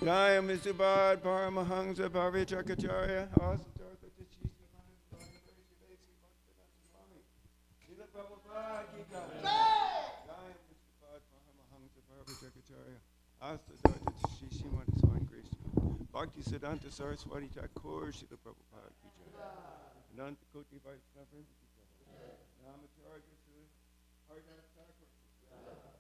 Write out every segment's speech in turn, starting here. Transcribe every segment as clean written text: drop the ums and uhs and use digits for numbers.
Jaya Misubad Paramahansa Parichakacharya. Srila Prabhupada ki jai. Jaya Misubad Paramahansa Parichakacharya. Astadharta Shri Srimad Swami Krishna. Bhakti Siddhanta Saraswati Thakur Srila Prabhupada ki jai. Ananta Koti Vaishnava ki jai. Namacharya Srila Haridas Thakur ki jai.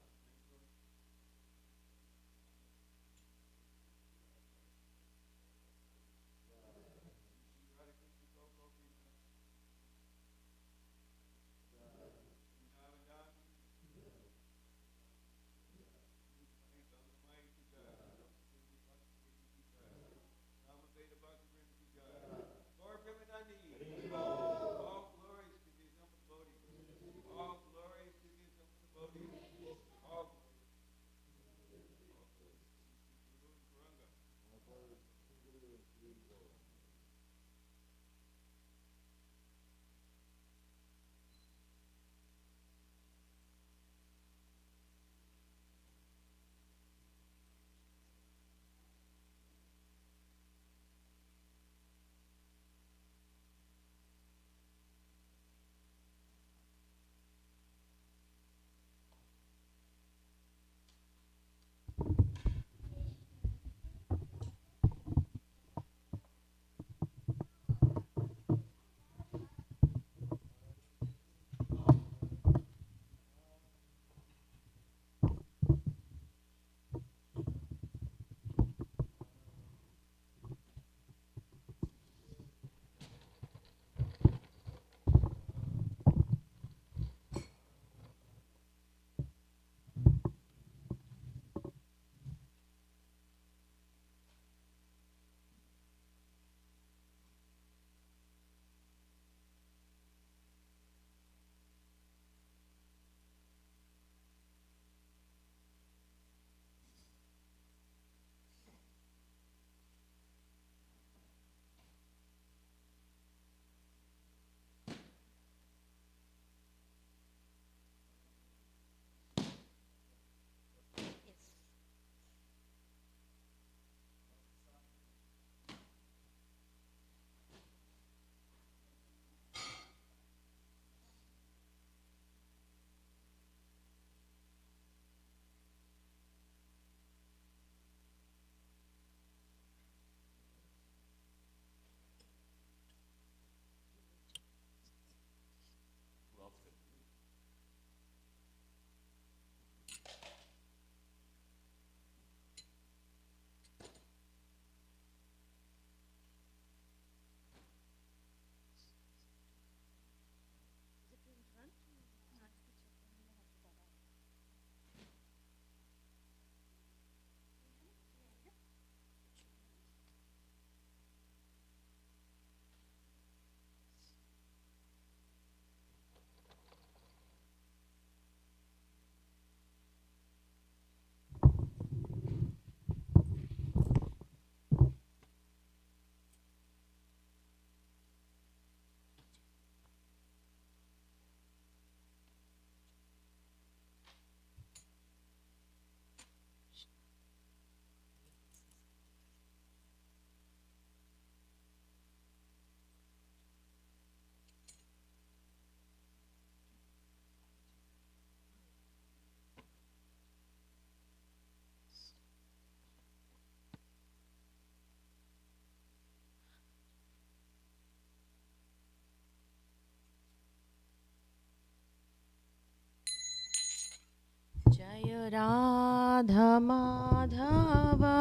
Jaya Radha Madhava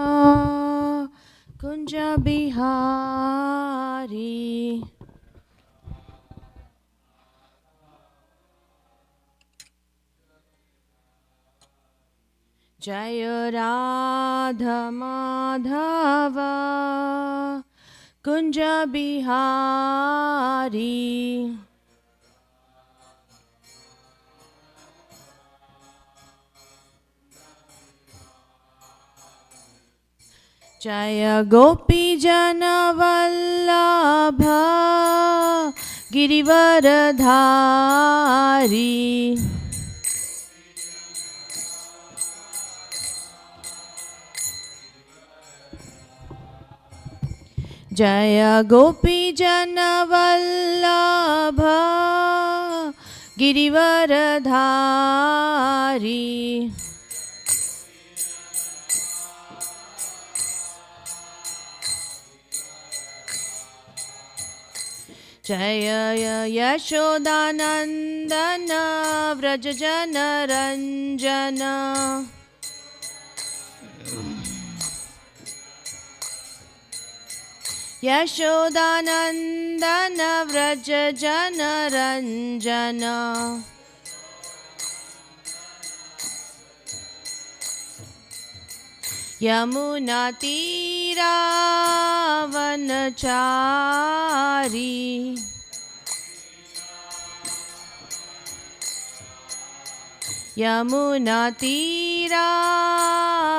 Kunja Bihari Jaya Radha Madhava Kunja Bihari Jaya Gopi Jana Vallabha Girivaradhari Jaya Gopi Jana Vallabha Girivaradhari. Jaya Yashodanandana Vrajajana Ranjana. Yashodanandana Vrajajana Ranjana. Yamuna Tira Vanachari. Yamuna Tira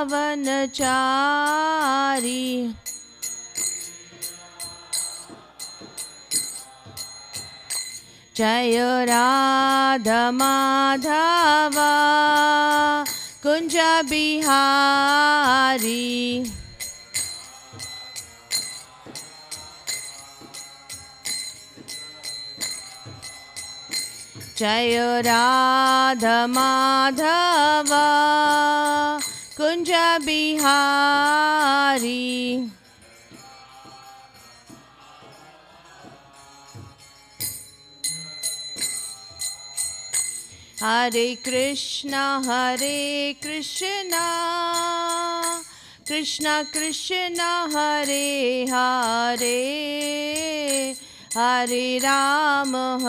Vanachari. Jaya Radha Madhava Kunja Bihari. Jaya Radha Madhava Kunja Bihari. Hare Krishna, Krishna Krishna, Hare Hare, Hare Rama,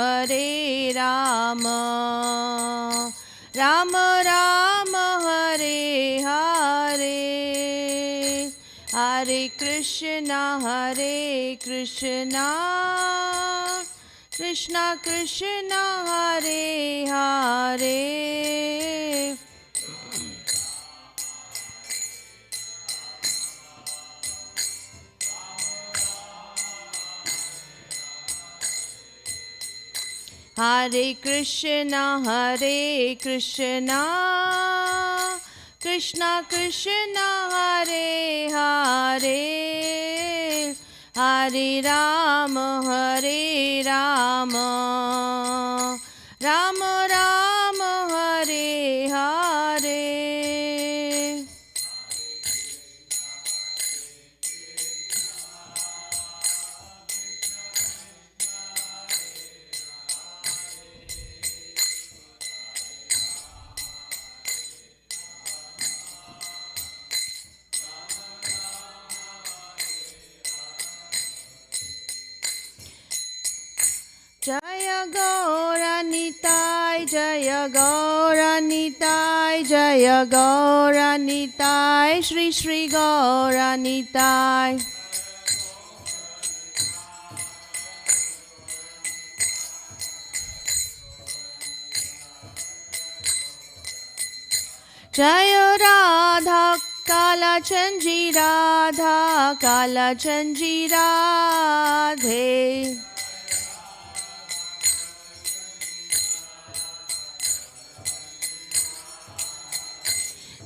Rama Rama, Hare Hare, Hare Krishna, Krishna Krishna, Hare Hare. Hare Krishna, Krishna Krishna, Hare Hare, Hare Rama, Rama Rama, Hare Hare. Jaya Gauranitai, Jaya Gauranitai, Jaya Gauranitai, Shri Shri Gauranitai. Jaya Radha Kala Chanji Radha, Kala Chanji Radhe.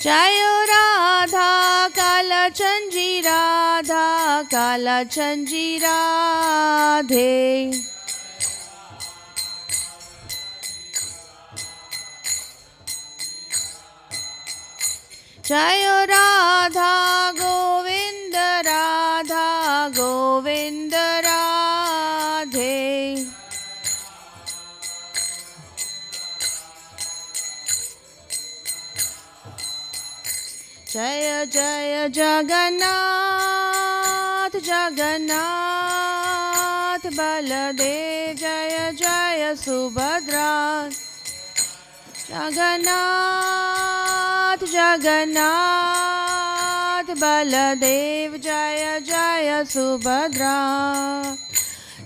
Jaya Radha Kala Chanji Radha, Kala Chanji Radhe. Jaya Radha Govinda Radha, Govinda Radhe. Jaya Jaya Jagannath, Jagannath Baladev, Jaya Jaya Subhadra. Jagannath, Jagannath Baladev, Jaya Jaya Subhadra.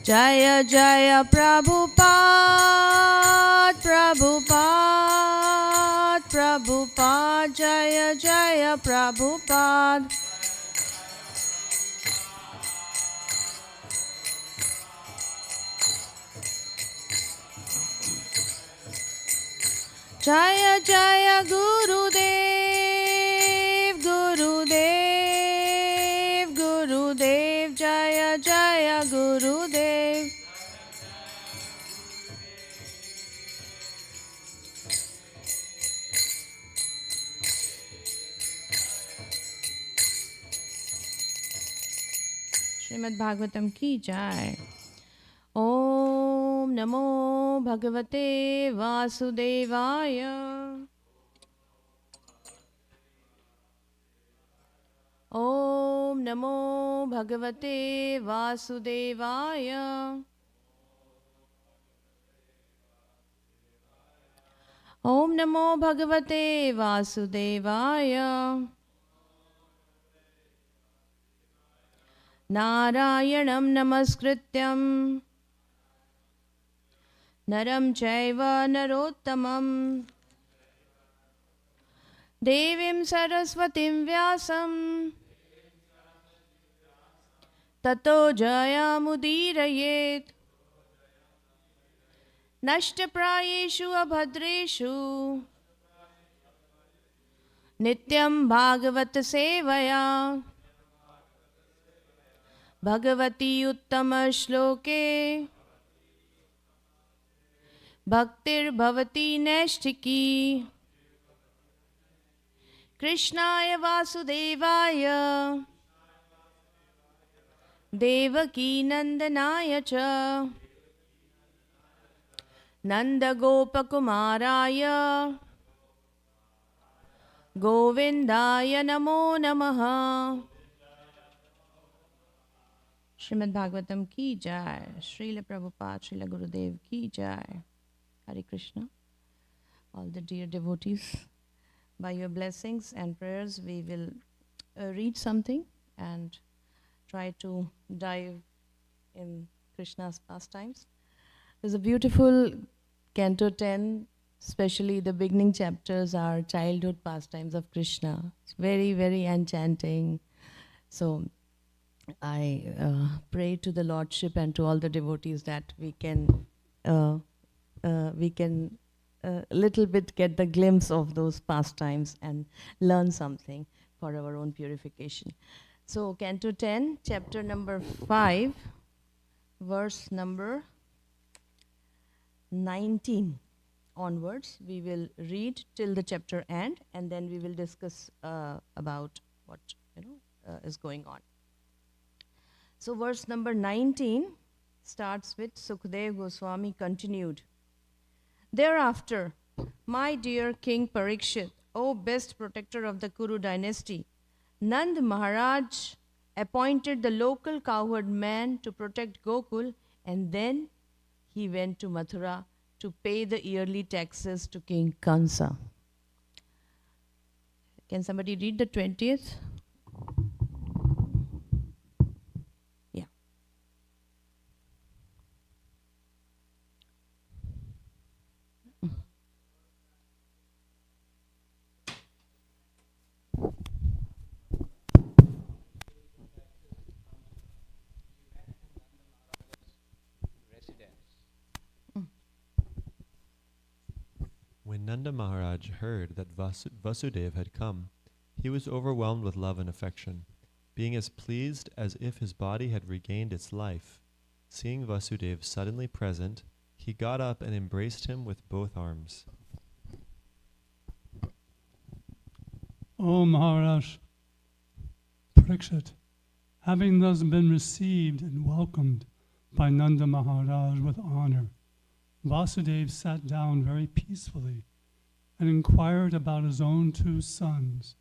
Jaya Jaya Prabhupada, Prabhupada, Prabhupada, Jaya Jaya Prabhupada. Jaya Jaya Gurudev, Gurudev, Gurudev, Jaya Jaya Srimad Bhagavatam ki jai. Om Namo Bhagavate Vasudevaya. Om Namo Bhagavate Vasudevaya. Om Namo Bhagavate Vasudevaya. Narayanam Namaskrityam Naram Chaiva Narottamam Devim Saraswatim Vyasam Tato Jayamudirayet Nashtaprayeshu Abhadreshu Nityam Bhagavata Sevaya Bhagavati Uttama Shloke Bhaktir Bhavati Nashtiki Krishnaya Vasudevaya Devaki Nandanaya Cha Nanda Gopakumaraya Govindaya Namo Namaha. Srimad Bhagavatam ki jai. Srila Prabhupada, Srila Gurudev ki jai. Hare Krishna. All the dear devotees, by your blessings and prayers, we will read something and try to dive in Krishna's pastimes. There's a beautiful Canto 10, especially the beginning chapters are childhood pastimes of Krishna. It's very, very enchanting. So I pray to the Lordship and to all the devotees that we can little bit get the glimpse of those pastimes and learn something for our own purification. So Canto 10, chapter number 5, verse number 19 onwards. We will read till the chapter end, and then we will discuss about what is going on. So verse number 19 starts with Sukadeva Goswami continued. Thereafter, my dear King Parikshit, O best protector of the Kuru dynasty, Nand Maharaj appointed the local cowherd man to protect Gokul, and then he went to Mathura to pay the yearly taxes to King Kansa. Can somebody read the 20th? Yeah. When Nanda Maharaj heard that Vasudeva had come, he was overwhelmed with love and affection, being as pleased as if his body had regained its life. Seeing Vasudeva suddenly present, he got up and embraced him with both arms. O Maharaj, Parikshit, having thus been received and welcomed by Nanda Maharaj with honor, Vasudeva sat down very peacefully and inquired about his own two sons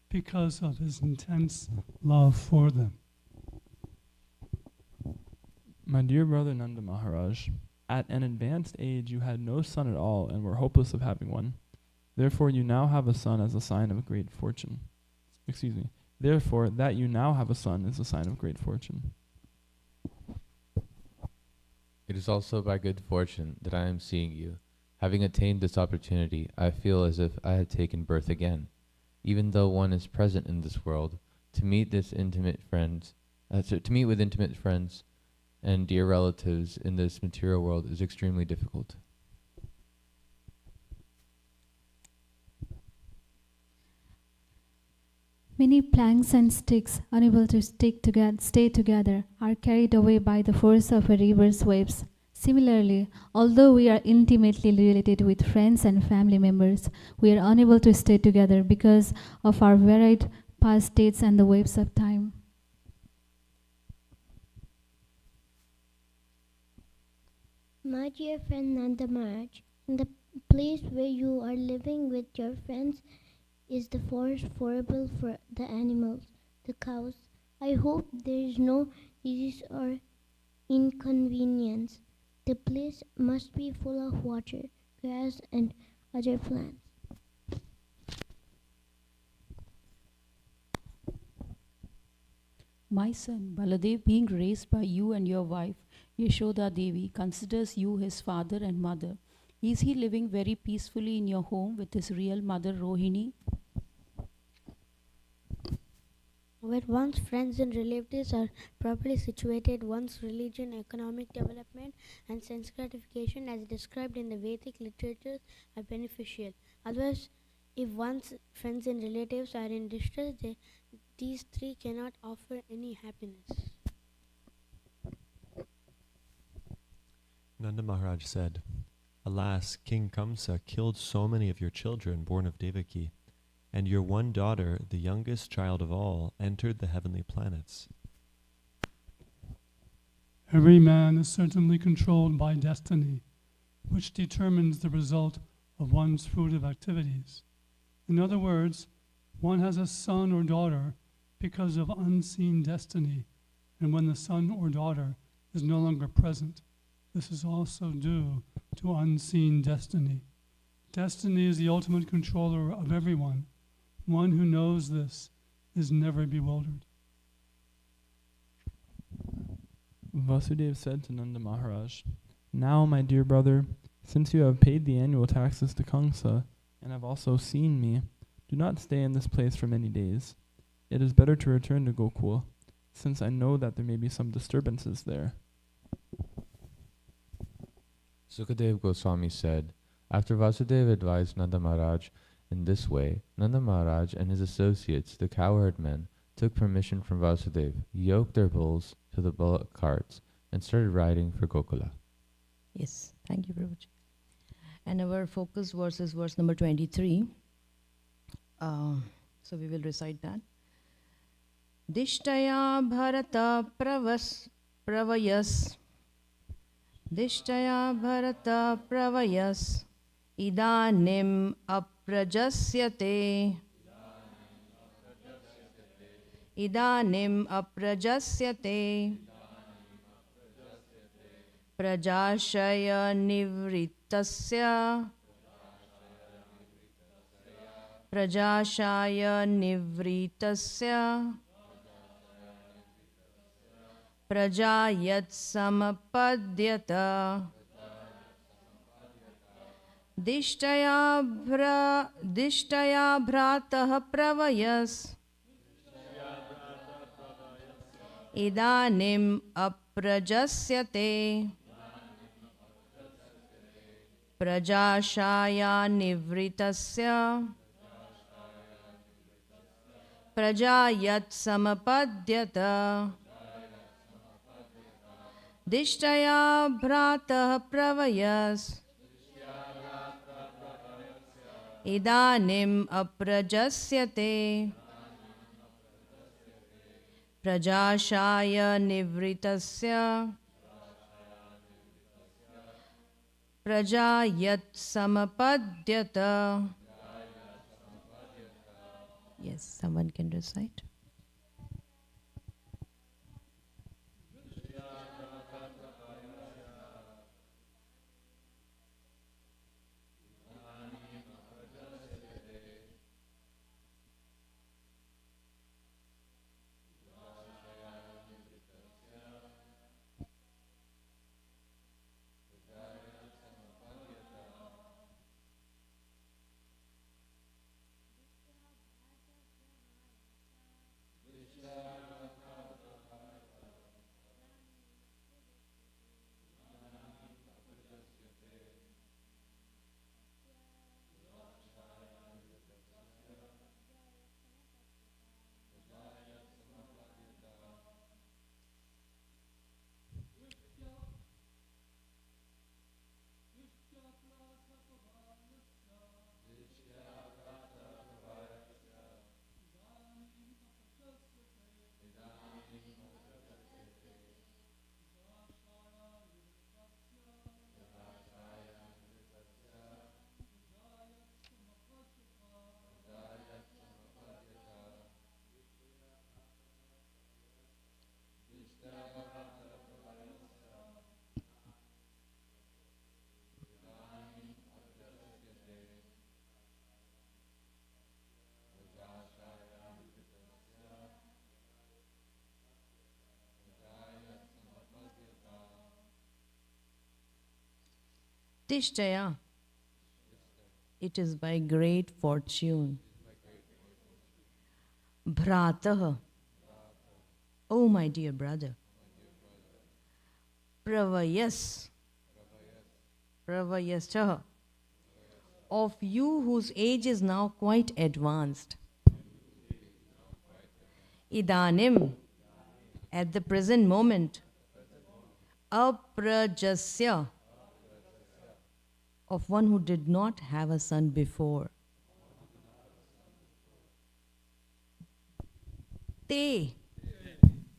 because of his intense love for them. My dear brother Nanda Maharaj, at an advanced age you had no son at all and were hopeless of having one. Therefore you now have a son as a sign of great fortune. Therefore that you now have a son is a sign of great fortune. It is also by good fortune that I am seeing you. Having attained this opportunity, I feel as if I had taken birth again. Even though one is present in this world, to meet with intimate friends and dear relatives in this material world is extremely difficult. Many planks and sticks, unable to stay together, are carried away by the force of a river's waves. Similarly, although we are intimately related with friends and family members, we are unable to stay together because of our varied past states and the waves of time. My dear friend Nanda Maharaj, in the place where you are living with your friends is the forest horrible for the animals, the cows. I hope there is no disease or inconvenience. The place must be full of water, grass, and other plants. My son, Baladev, being raised by you and your wife, Yashoda Devi, considers you his father and mother. Is he living very peacefully in your home with his real mother, Rohini? Where one's friends and relatives are properly situated, one's religion, economic development, and sense gratification, as described in the Vedic literature, are beneficial. Otherwise, if one's friends and relatives are in distress, these three cannot offer any happiness. Nanda Maharaj said, Alas, King Kamsa killed so many of your children born of Devaki, and your one daughter, the youngest child of all, entered the heavenly planets. Every man is certainly controlled by destiny, which determines the result of one's fruitive activities. In other words, one has a son or daughter because of unseen destiny, and when the son or daughter is no longer present, this is also due to unseen destiny. Destiny is the ultimate controller of everyone. One who knows this is never bewildered. Vasudev said to Nanda Maharaj, Now, my dear brother, since you have paid the annual taxes to Kamsa and have also seen me, do not stay in this place for many days. It is better to return to Gokul, since I know that there may be some disturbances there. Sukadev Goswami said, after Vasudeva advised Nanda Maharaj in this way, Nanda Maharaj and his associates, the cowherd men, took permission from Vasudeva, yoked their bulls to the bullock carts, and started riding for Gokula. Yes, thank you, Prabhuji. And our focus verse is verse number 23. So we will recite that. Dishtaya bharata pravayas Dishtaya bharata pravayas Idanim aprajasyate Idanim aprajasyate Prajashaya nivritasya Prajashaya nivritasya Prajayat samapadyata Dishtaya bhratah pravayas Idanim aprajasyate Prajashaya nivritasya Prajayat samapadyata Dishtaya bhratah pravayas Idanim aprajasyate Prajashaya nivritasya Prajayat samapadyata. Yes, someone can recite. Uttishtaya. It is by great fortune. Bhratah. Oh, my dear brother. Pravayas. Pravayascha. Of you whose age is now quite advanced. Idanim. At the present moment. Aprajasya. Of one who did not have a son before. Te.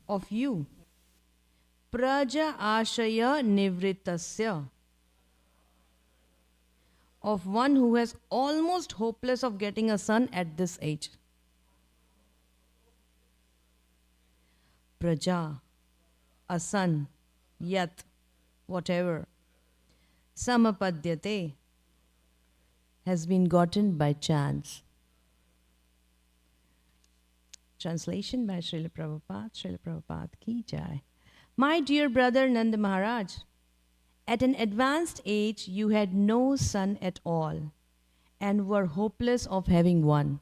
Of you. Praja ashaya nivritasya. Of one who has almost hopeless of getting a son at this age. Praja, a son, yat, whatever. Samapadyate, has been gotten by chance. Translation by Srila Prabhupada ki jai. My dear brother Nanda Maharaj, at an advanced age you had no son at all and were hopeless of having one.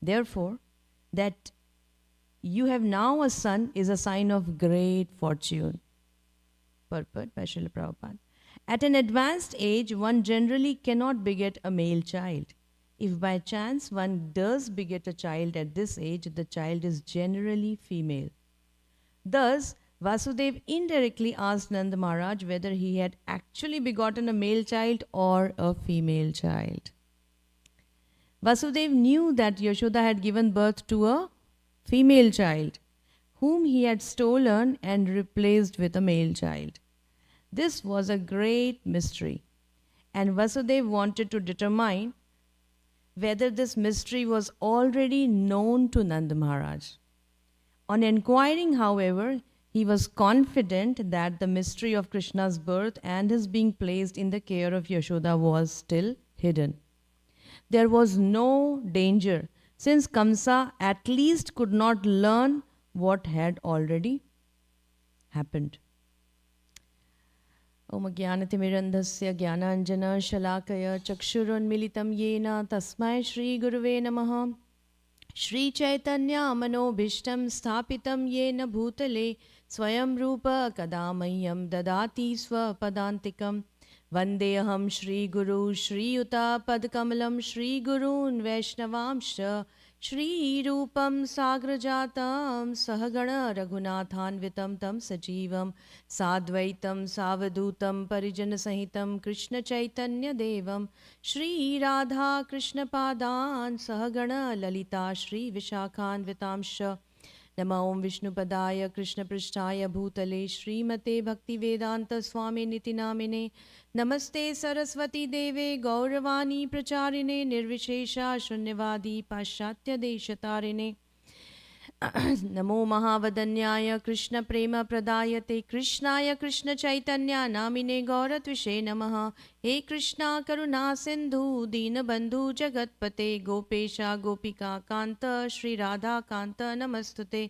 Therefore, that you have now a son is a sign of great fortune. Purport by Srila Prabhupada. At an advanced age, one generally cannot beget a male child. If by chance one does beget a child at this age, the child is generally female. Thus, Vasudev indirectly asked Nanda Maharaj whether he had actually begotten a male child or a female child. Vasudev knew that Yashoda had given birth to a female child, whom he had stolen and replaced with a male child. This was a great mystery, and Vasudev wanted to determine whether this mystery was already known to Nanda Maharaj. On inquiring, however, he was confident that the mystery of Krishna's birth and his being placed in the care of Yashoda was still hidden. There was no danger, since Kamsa at least could not learn what had already happened. Om Jnanatimirandhasya Jnananjana Shalakaya Chakshurunmilitam Yena Tasmai Shri Guruve Namaha. Shri Chaitanya Manobhishtam Sthapitam Yena Bhutale Swayam Rupa Kadamayam Dadati Swapadantikam. Vandeham Shri Guru Shri Yuta Padkamalam Shri Gurun Vaishnavamsha Shri Rupam Sagrajatam Sahagana Raghunathanvitam Tam Sajivam Sadvaitam Savadutam Parijana Sahitam Krishna Chaitanya Devam Shri Radha Krishna Padan Sahagana Lalita Shri Vishakhanvitamsha Nama Om Vishnu Padaya Krishna Prishtaya Bhutale Srimate Bhakti Vedanta Swami Niti Namine Namaste Saraswati Deve Gauravani Pracharine Nirvishesha Shunyavadi Paschatya Deshatarine Namo Mahavadanyaya Krishna Prema Pradayate Krishnaya Krishna Chaitanya Namine Gauratvishe Namaha He Krishna Karuna Sindhu Dinabandhu Jagatpate Gopesha Gopika Kanta Shri Radha Kanta Namastute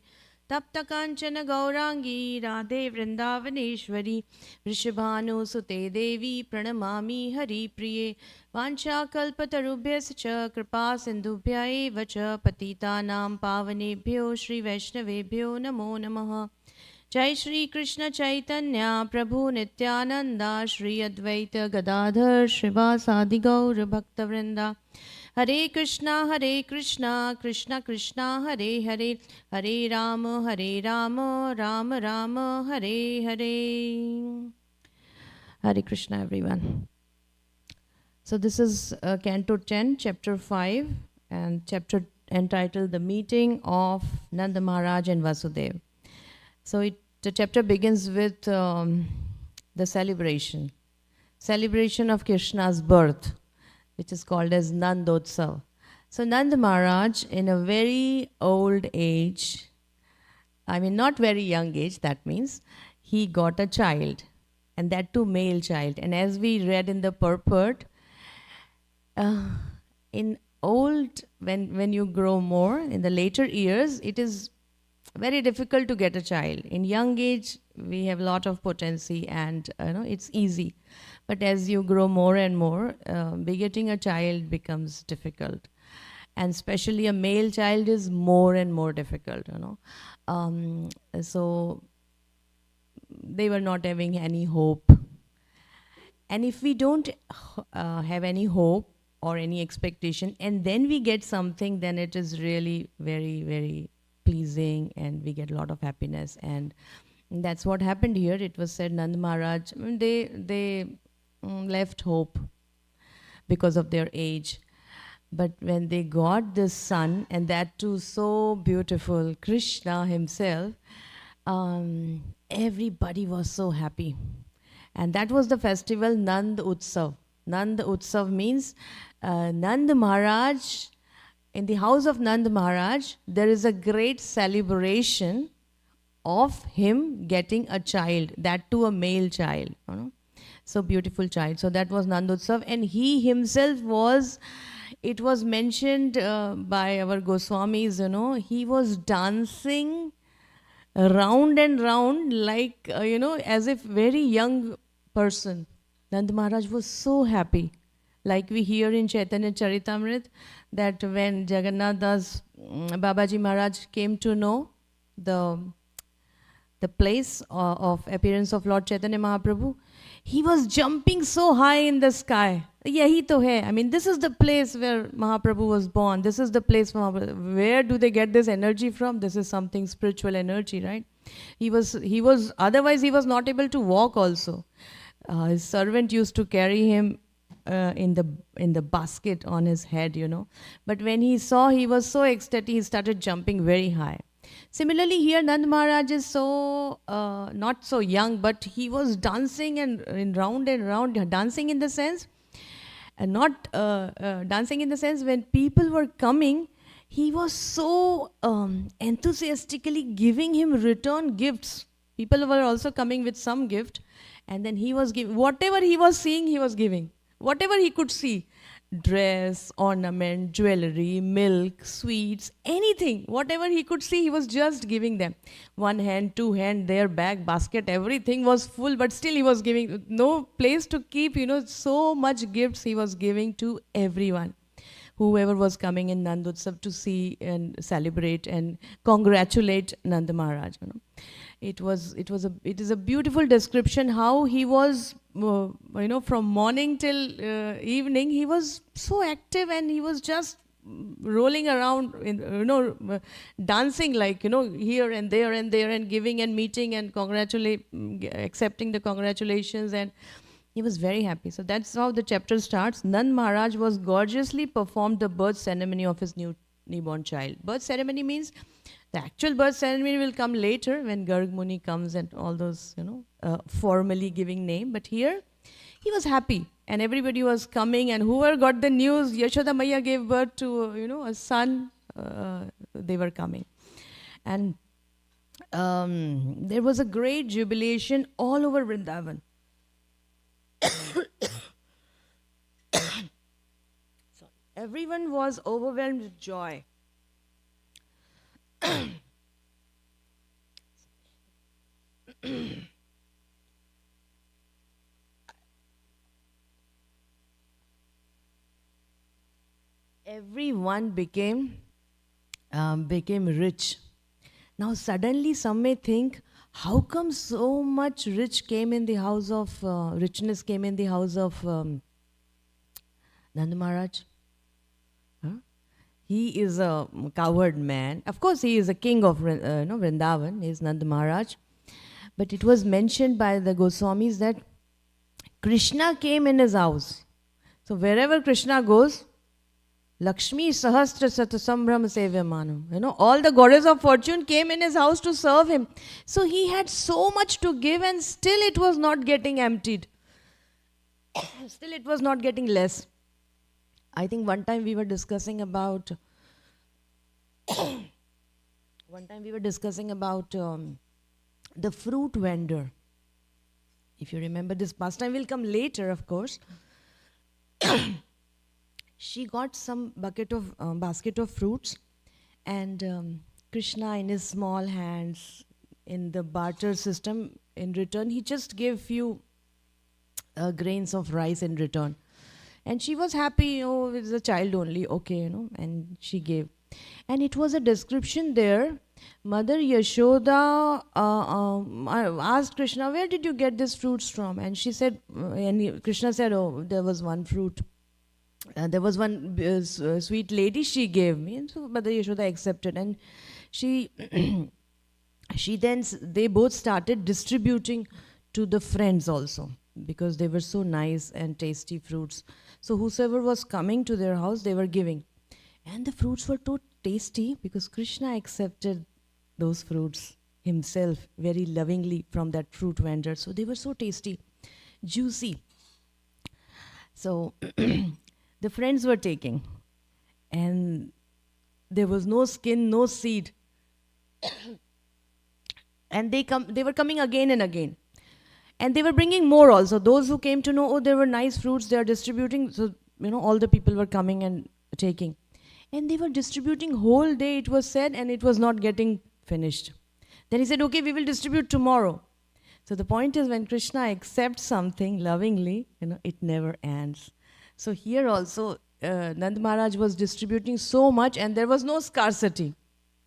Tapta Kanchana Gaurangi Radhe Vrindavaneshwari Vrishabhanu Sute Devi Pranamami Hari Priye Vancha Kalpatarubhyas cha Kripa Sindhubhya eva cha Patitanam Pavanebhyo Shri Vaishnavebhyo Namo Namaha Jai Shri Krishna Chaitanya Prabhu Nityananda Shri Advaita Gadadhar Shrivasadi Gaura Bhakta Vrinda Hare Krishna Krishna Krishna Hare Hare Hare Rama Rama Rama Hare Hare. Hare Krishna everyone. So this is Canto 10, Chapter 5, and chapter entitled The Meeting of Nanda Maharaj and Vasudev. So the chapter begins with the celebration of Krishna's birth, which is called as Nandotsav. So Nanda Maharaj, in a very old age, not very young age, that means, he got a child, and that too male child. And as we read in the purport, when you grow more, in the later years, it is very difficult to get a child. In young age, we have a lot of potency and it's easy. But as you grow more and more, begetting a child becomes difficult. And especially a male child is more and more difficult. So they were not having any hope. And if we don't have any hope or any expectation, and then we get something, then it is really very, very pleasing, and we get a lot of happiness. And that's what happened here. It was said Nand Maharaj, they left hope because of their age. But when they got this son, and that too so beautiful, Krishna himself, everybody was so happy. And that was the festival Nand Utsav. Nand Utsav means Nand Maharaj, in the house of Nand Maharaj, there is a great celebration of him getting a child, that too a male child. So beautiful child. So that was Nand Utsav. And he himself was, it was mentioned by our Goswamis, he was dancing round and round like, as if very young person. Nand Maharaj was so happy. Like we hear in Chaitanya Charitamrita that when Jagannath Das Babaji Maharaj came to know the place of appearance of Lord Chaitanya Mahaprabhu, he was jumping so high in the sky. Yahi to hai. I mean, this is the place where Mahaprabhu was born. This is the place where do they get this energy from? This is something spiritual energy, right? He was otherwise he was not able to walk also. His servant used to carry him in the basket on his head, But when he saw, he was so ecstatic, he started jumping very high. Similarly, here Nand Maharaj is so not so young, but he was dancing and round, dancing in the sense, not dancing in the sense when people were coming, he was so enthusiastically giving him return gifts. People were also coming with some gift, and then he was giving whatever he was seeing, he was giving whatever he could see. Dress, ornament, jewelry, milk, sweets, anything, whatever he could see, he was just giving them. One hand, two hand, their bag, basket, everything was full, but still he was giving, no place to keep, so much gifts he was giving to everyone. Whoever was coming in Nand Utsav to see and celebrate and congratulate Nand Maharaj. It is a beautiful description how he was, from morning till evening, he was so active, and he was just rolling around, dancing like, here and there and giving and meeting and accepting the congratulations, and he was very happy. So that's how the chapter starts. Nand Maharaj was gorgeously performed the birth ceremony of his newborn child. Birth ceremony means the actual birth ceremony will come later when Garg Muni comes and all those, formally giving name. But here, he was happy, and everybody was coming, and whoever got the news, Yashoda Maya gave birth to, a son, they were coming. And there was a great jubilation all over Vrindavan. Everyone was overwhelmed with joy. Everyone became rich. Now suddenly some may think, how come so much richness came in the house of Nand Maharaj? He is a cowherd man. Of course, he is a king of Vrindavan. He is Nand Maharaj. But it was mentioned by the Goswamis that Krishna came in his house. So wherever Krishna goes, Lakshmi Sahasra Satasambram Sevyamanam. All the goddess of fortune came in his house to serve him. So he had so much to give, and still it was not getting emptied. Still it was not getting less. I think one time we were discussing about the fruit vendor. If you remember, this pastime will come later, of course. She got some basket of fruits, and Krishna in his small hands in the barter system. In return, he just gave few grains of rice in return. And she was happy, oh, it's a child only, okay, and she gave. And it was a description there. Mother Yashoda asked Krishna, where did you get these fruits from? And she said, Krishna said, oh, there was one fruit. There was one sweet lady, she gave me. And so Mother Yashoda accepted. And she, they both started distributing to the friends also, because they were so nice and tasty fruits. So whosoever was coming to their house, they were giving. And the fruits were so tasty because Krishna accepted those fruits himself very lovingly from that fruit vendor. So they were so tasty, juicy. So the friends were taking, and there was no skin, no seed. And they were coming again and again. And they were bringing more also. Those who came to know, oh, there were nice fruits, they are distributing. So, all the people were coming and taking. And they were distributing whole day, it was said, and it was not getting finished. Then he said, okay, we will distribute tomorrow. So the point is, when Krishna accepts something lovingly, it never ends. So here also, Nand Maharaj was distributing so much, and there was no scarcity.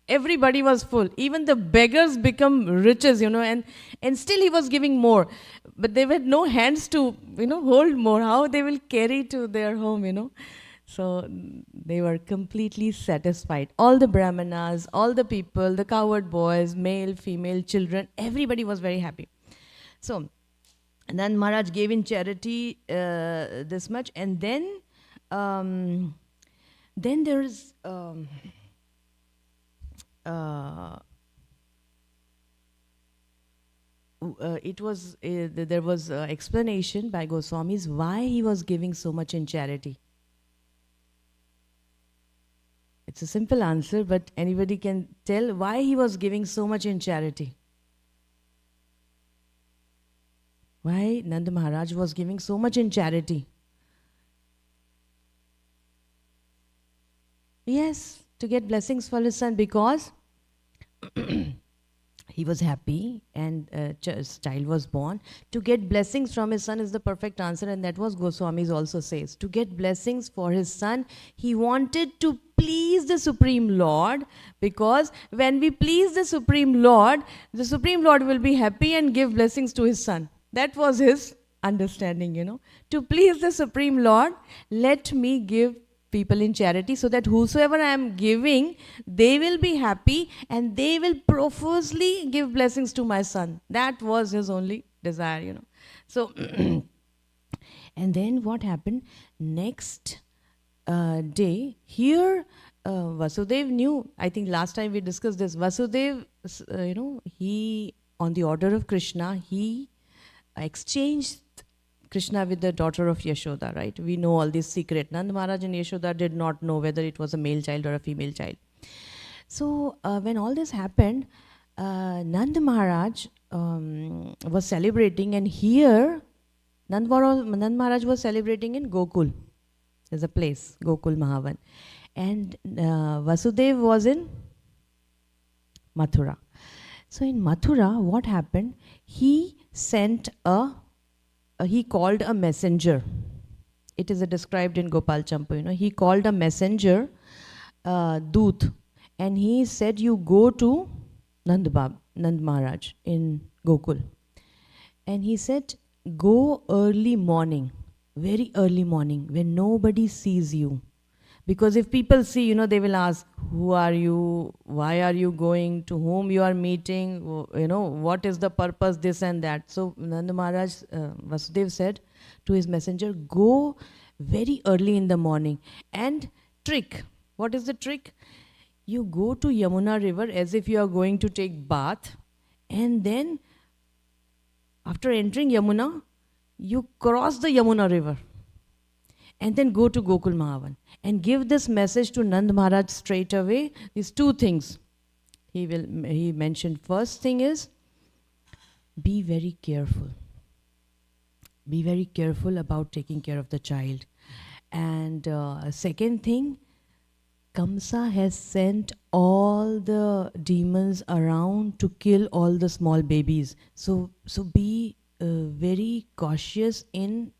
Everybody was full. Even the beggars become riches, and still he was giving more. But they had no hands to, hold more. How they will carry to their home, So they were completely satisfied. All the brahmanas, all the people, the cowherd boys, male, female, children, everybody was very happy. So, and then Maharaj gave in charity this much. And then there is... there was explanation by Goswamis why he was giving so much in charity. It's a simple answer, but anybody can tell why he was giving so much in charity. Why Nanda Maharaj was giving so much in charity? Yes, to get blessings for his son, because he was happy and child was born. To get blessings from his son is the perfect answer, and that was Goswamis also says. To get blessings for his son, he wanted to please the Supreme Lord, because when we please the Supreme Lord will be happy and give blessings to his son. That was his understanding, To please the Supreme Lord, let me give people in charity, so that whosoever I am giving, they will be happy and they will profusely give blessings to my son. That was his only desire, So, and then what happened? Next day, here Vasudev knew, I think last time we discussed this, Vasudev, he, on the order of Krishna, he exchanged Krishna with the daughter of Yashoda, right? We know all this secret. Nand Maharaj and Yashoda did not know whether it was a male child or a female child. So when all this happened, Nand Maharaj was celebrating, and here Nand Maharaj was celebrating in Gokul. There's a place, Gokul Mahavan. And Vasudev was in Mathura. So in Mathura, what happened? He sent he called a messenger. It is described in Gopal Champu, He called a messenger, Doot, and he said, you go to Nand Maharaj in Gokul. And he said, go early morning, very early morning, when nobody sees you. Because if people see, they will ask, who are you? Why are you going? To whom you are meeting? What is the purpose, this and that. So Nanda Maharaj, Vasudev said to his messenger, go very early in the morning and trick. What is the trick? You go to Yamuna river as if you are going to take bath, and then after entering Yamuna, you cross the Yamuna river. And then go to Gokul Mahavan and give this message to Nand Maharaj straight away. These two things he mentioned. First thing is, be very careful. Be very careful about taking care of the child. And second thing, Kamsa has sent all the demons around to kill all the small babies. So be very cautious in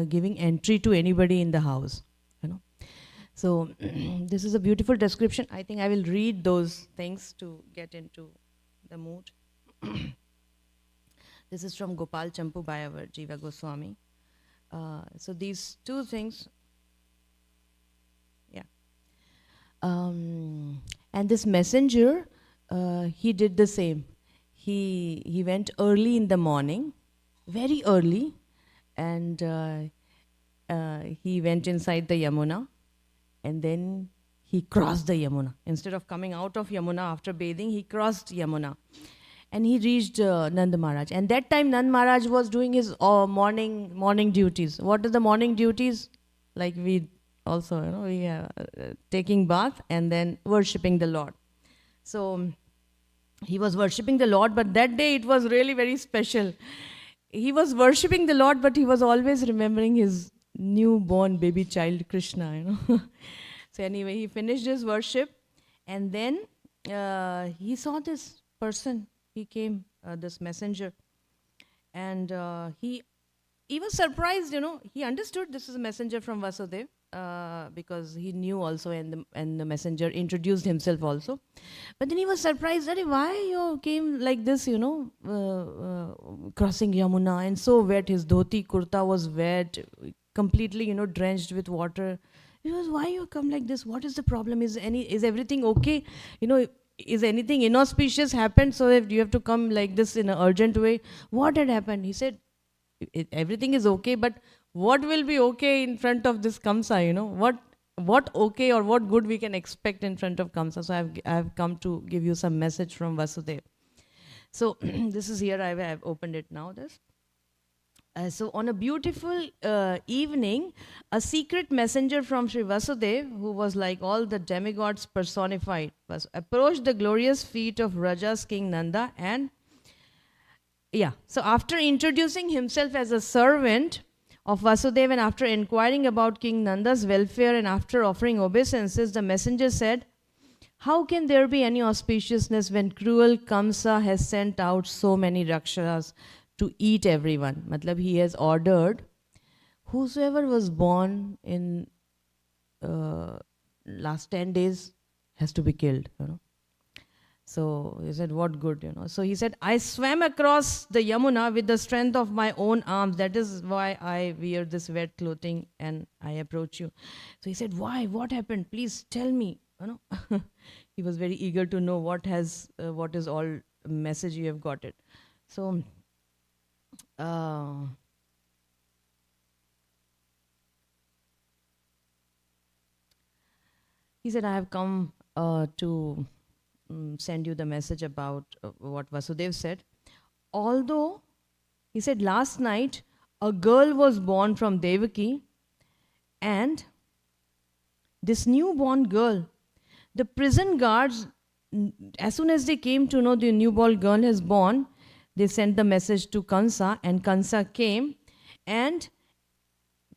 giving entry to anybody in the house. You know. So this is a beautiful description. I think I will read those things to get into the mood. This is from Gopal Champu by our Jiva Goswami. So these two things. And this messenger, he did the same. He went early in the morning, very early, and he went inside the Yamuna, and then he crossed the Yamuna. Instead of coming out of Yamuna after bathing, he crossed Yamuna. And he reached Nand Maharaj. And that time Nand Maharaj was doing his morning duties. What are the morning duties? Like we also, we are taking bath and then worshipping the Lord. So he was worshipping the Lord, but that day it was really very special. He was worshipping the Lord, but he was always remembering his newborn baby child Krishna. So anyway, he finished his worship, and then he saw this person. He came, this messenger, and he was surprised. He understood this is a messenger from Vasudev. Because he knew also, and the messenger introduced himself also. But then he was surprised, why you came like this, crossing Yamuna, and so wet. His dhoti kurta was wet, completely, drenched with water. He was, why you come like this? What is the problem? Is everything okay? Is anything inauspicious happened? So if you have to come like this in an urgent way, what had happened? He said, everything is okay, but what will be okay in front of this Kamsa, what okay or what good we can expect in front of Kamsa. So I have come to give you some message from Vasudeva. So this is here, I have opened it now. So on a beautiful evening, a secret messenger from Sri Vasudeva, who was like all the demigods personified, approached the glorious feet of Raja's king Nanda, and so after introducing himself as a servant of Vasudeva, and after inquiring about King Nanda's welfare, and after offering obeisances, the messenger said, how can there be any auspiciousness when cruel Kamsa has sent out so many Rakshasas to eat everyone? Matlab, he has ordered whosoever was born in last 10 days has to be killed. So he said, what good, So he said, I swam across the Yamuna with the strength of my own arms. That is why I wear this wet clothing and I approach you. So he said, why? What happened? Please tell me. He was very eager to know what is all message you have got it. So he said, I have come to send you the message about what Vasudeva said. Although, he said, last night a girl was born from Devaki, and this newborn girl, the prison guards, as soon as they came to know the newborn girl is born, they sent the message to Kansa, and Kansa came, and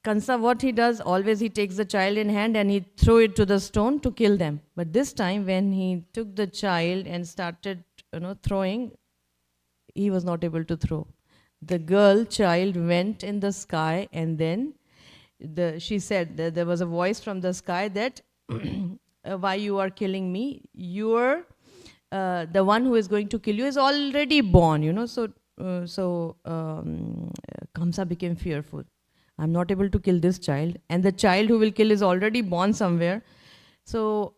Kansa, what he does, always he takes the child in hand and he throw it to the stone to kill them. But this time when he took the child and started, throwing, he was not able to throw. The child went in the sky, and then she said that there was a voice from the sky that, why you are killing me? You are the one who is going to kill you is already born, So Kamsa became fearful. I'm not able to kill this child, and the child who will kill is already born somewhere. So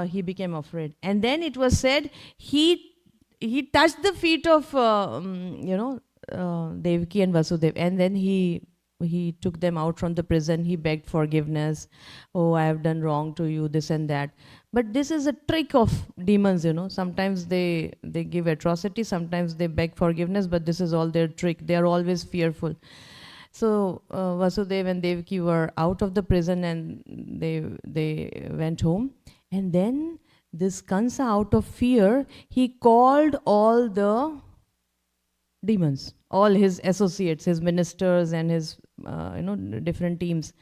he became afraid. And then it was said he touched the feet of Devaki and Vasudeva, and then he took them out from the prison. He begged forgiveness. Oh, I have done wrong to you, this and that. But this is a trick of demons, Sometimes they give atrocity, sometimes they beg forgiveness, but this is all their trick. They are always fearful. So Vasudeva and Devaki were out of the prison, and they went home. And then this Kansa, out of fear, he called all the demons, all his associates, his ministers and his different teams.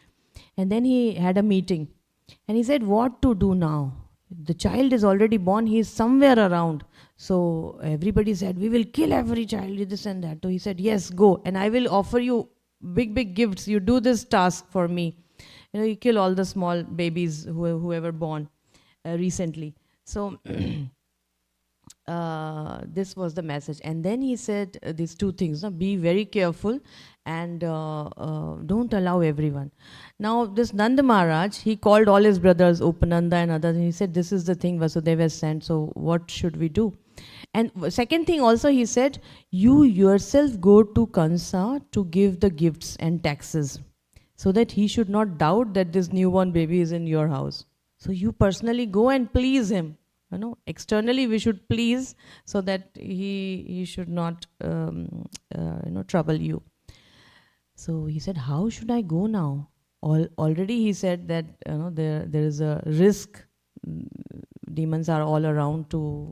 And then he had a meeting. And he said, what to do now? The child is already born, he is somewhere around. So everybody said, we will kill every child, this and that. So he said, yes, go, and I will offer you big, big gifts. You do this task for me. You kill all the small babies whoever born recently. So this was the message. And then he said these two things, be very careful and don't allow everyone. Now this Nanda Maharaj, he called all his brothers, Upananda and others, and he said, this is the thing Vasudeva has sent, so what should we do? And second thing also he said, you yourself go to Kansa to give the gifts and taxes, so that he should not doubt that this newborn baby is in your house. So you personally go and please him. Externally we should please, so that he should not trouble you. So he said, how should I go now? Already he said that there is a risk. Demons are all around to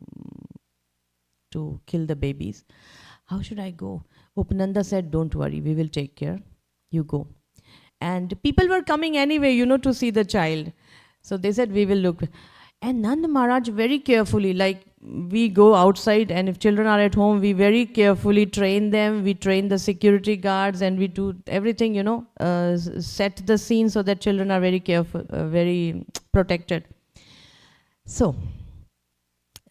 kill the babies. How should I go? Upananda said, don't worry, we will take care. You go. And people were coming anyway, to see the child. So they said, we will look. And Nanda Maharaj very carefully, like we go outside and if children are at home, we very carefully train them. We train the security guards and we do everything, set the scene so that children are very careful, very protected. So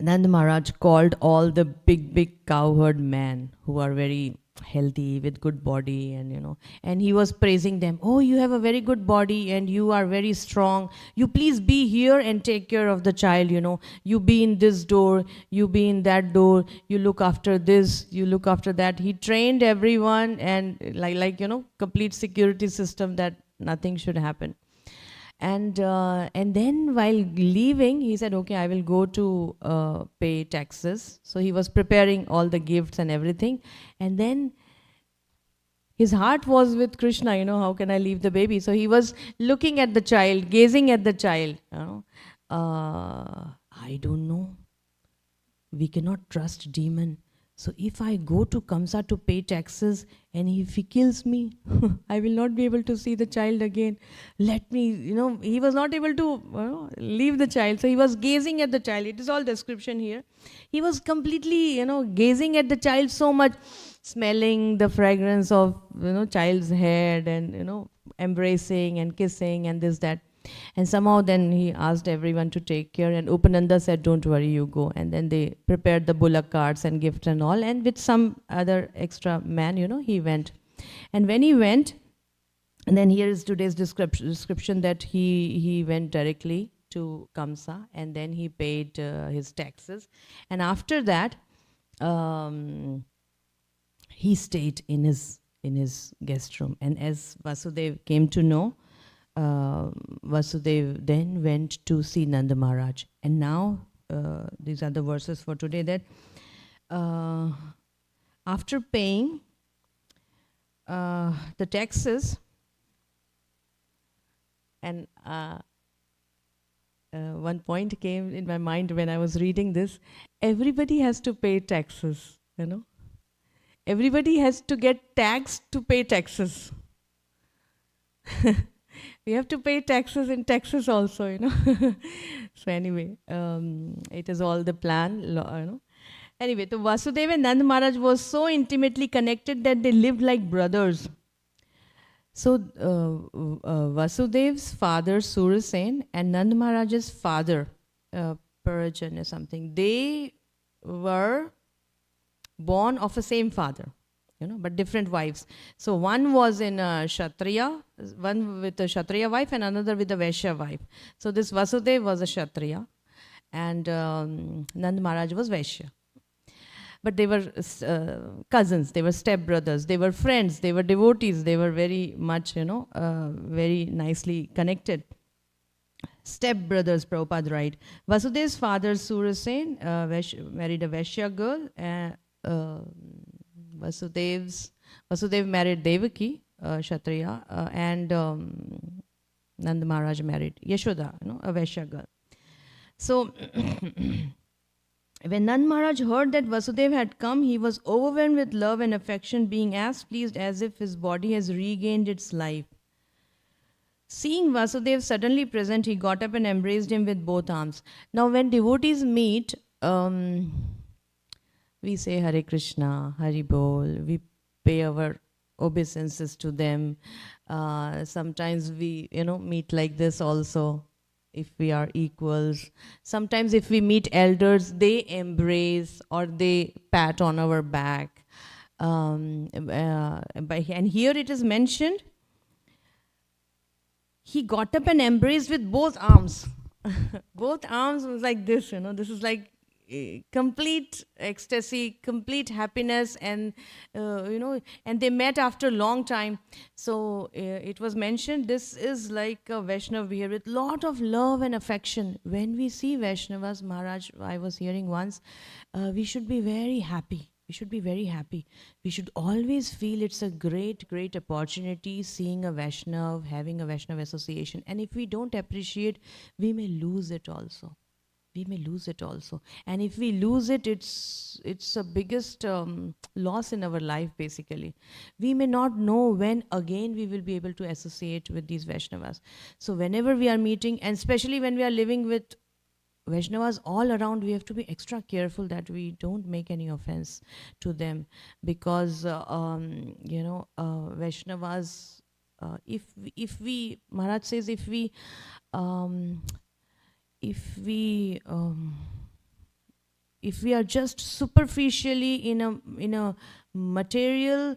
Nanda Maharaj called all the big cowherd men who are very healthy with good body, and he was praising them. Oh, you have a very good body and you are very strong. You please be here and take care of the child. You be in this door, you be in that door, you look after this, you look after that. He trained everyone, and like complete security system that nothing should happen. And then while leaving, he said, okay, I will go to pay taxes. So he was preparing all the gifts and everything. And then his heart was with Krishna, how can I leave the baby? So he was looking at the child, gazing at the child. I don't know. We cannot trust demon. So if I go to Kamsa to pay taxes and if he kills me, I will not be able to see the child again. Let me, he was not able to leave the child. So he was gazing at the child. It is all description here. He was completely, gazing at the child so much, smelling the fragrance of, child's head and, embracing and kissing and this, that. And somehow then he asked everyone to take care, and Upananda said, don't worry, you go. And then they prepared the bullock carts and gifts and all, and with some other extra man, he went. And when he went, and then here is today's description that he went directly to Kamsa, and then he paid his taxes. And after that, he stayed in his guest room. And as Vasudeva came to know, Vasudeva then went to see Nanda Maharaj. And now, these are the verses for today, that after paying the taxes, and one point came in my mind when I was reading this, everybody has to pay taxes, Everybody has to get taxed to pay taxes. We have to pay taxes in Texas also, So anyway, it is all the plan, Anyway, so Vasudeva and Nanda Maharaj was so intimately connected that they lived like brothers. So Vasudeva's father, Surasen, and Nanda Maharaj's father, Parajan or something, they were born of the same father. But different wives. So one was in a Kshatriya, one with a Kshatriya wife and another with a Vaishya wife. So this Vasudeva was a Kshatriya and Nanda Maharaj was Vaishya. But they were cousins, they were stepbrothers, they were friends, they were devotees, they were very much, very nicely connected. Stepbrothers, Prabhupada write. Vasudeva's father, Surasen, married a Vaishya girl, and Vasudeva married Devaki, Kshatriya, and Nanda Maharaj married Yashoda, a Vaishya girl. So when Nanda Maharaj heard that Vasudeva had come, he was overwhelmed with love and affection, being as pleased as if his body has regained its life. Seeing Vasudev suddenly present, he got up and embraced him with both arms. Now, when devotees meet, we say Hare Krishna, Hari Bol, we pay our obeisances to them. Sometimes we, meet like this also, if we are equals. Sometimes if we meet elders, they embrace or they pat on our back. And here it is mentioned, he got up and embraced with both arms. Both arms was like this, this is like complete ecstasy, complete happiness, and and they met after a long time. So it was mentioned, this is like a Vaishnava behavior with lot of love and affection. When we see Vaishnavas, Maharaj, I was hearing once, we should be very happy. We should be very happy. We should always feel it's a great, great opportunity seeing a Vaishnav, having a Vaishnav association. And if we don't appreciate, we may lose it also. We may lose it also. And if we lose it, it's a biggest loss in our life, basically. We may not know when again we will be able to associate with these Vaishnavas. So whenever we are meeting, and especially when we are living with Vaishnavas all around, we have to be extra careful that we don't make any offense to them, because Vaishnavas, if we Maharaj says, if we are just superficially in a material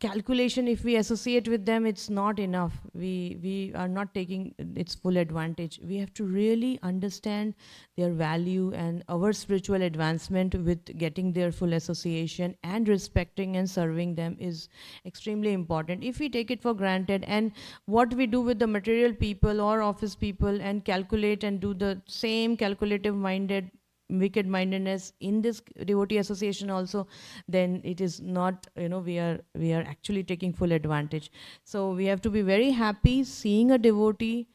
calculation, if we associate with them, it's not enough. We are not taking its full advantage. We have to really understand their value and our spiritual advancement with getting their full association, and respecting and serving them is extremely important. If we take it for granted, and what we do with the material people or office people, and calculate and do the same calculative minded wicked mindedness in this devotee association also, then it is not, we are actually taking full advantage. So we have to be very happy seeing a devotee,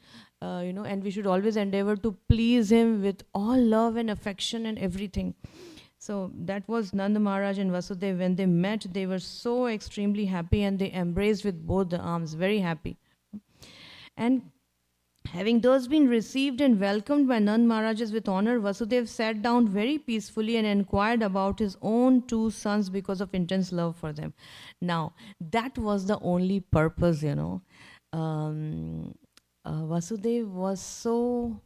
and we should always endeavor to please him with all love and affection and everything. So that was Nanda Maharaj and Vasudev. When they met, they were so extremely happy, and they embraced with both the arms, very happy. And having thus been received and welcomed by Nand Maharajas with honor, Vasudev sat down very peacefully and inquired about his own two sons because of intense love for them. Now, that was the only purpose, Vasudev was so...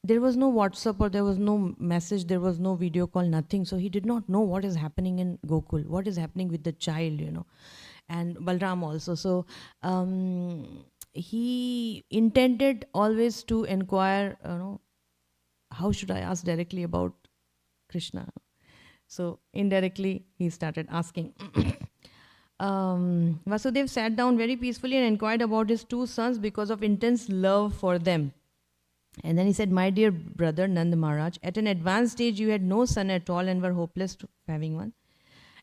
There was no WhatsApp, or there was no message, there was no video call, nothing. So he did not know what is happening in Gokul, what is happening with the child, and Balram also. So he intended always to inquire, how should I ask directly about Krishna? So indirectly he started asking. Vasudev sat down very peacefully and inquired about his two sons because of intense love for them. And then he said, "My dear brother Nanda Maharaj, at an advanced age you had no son at all and were hopeless to having one.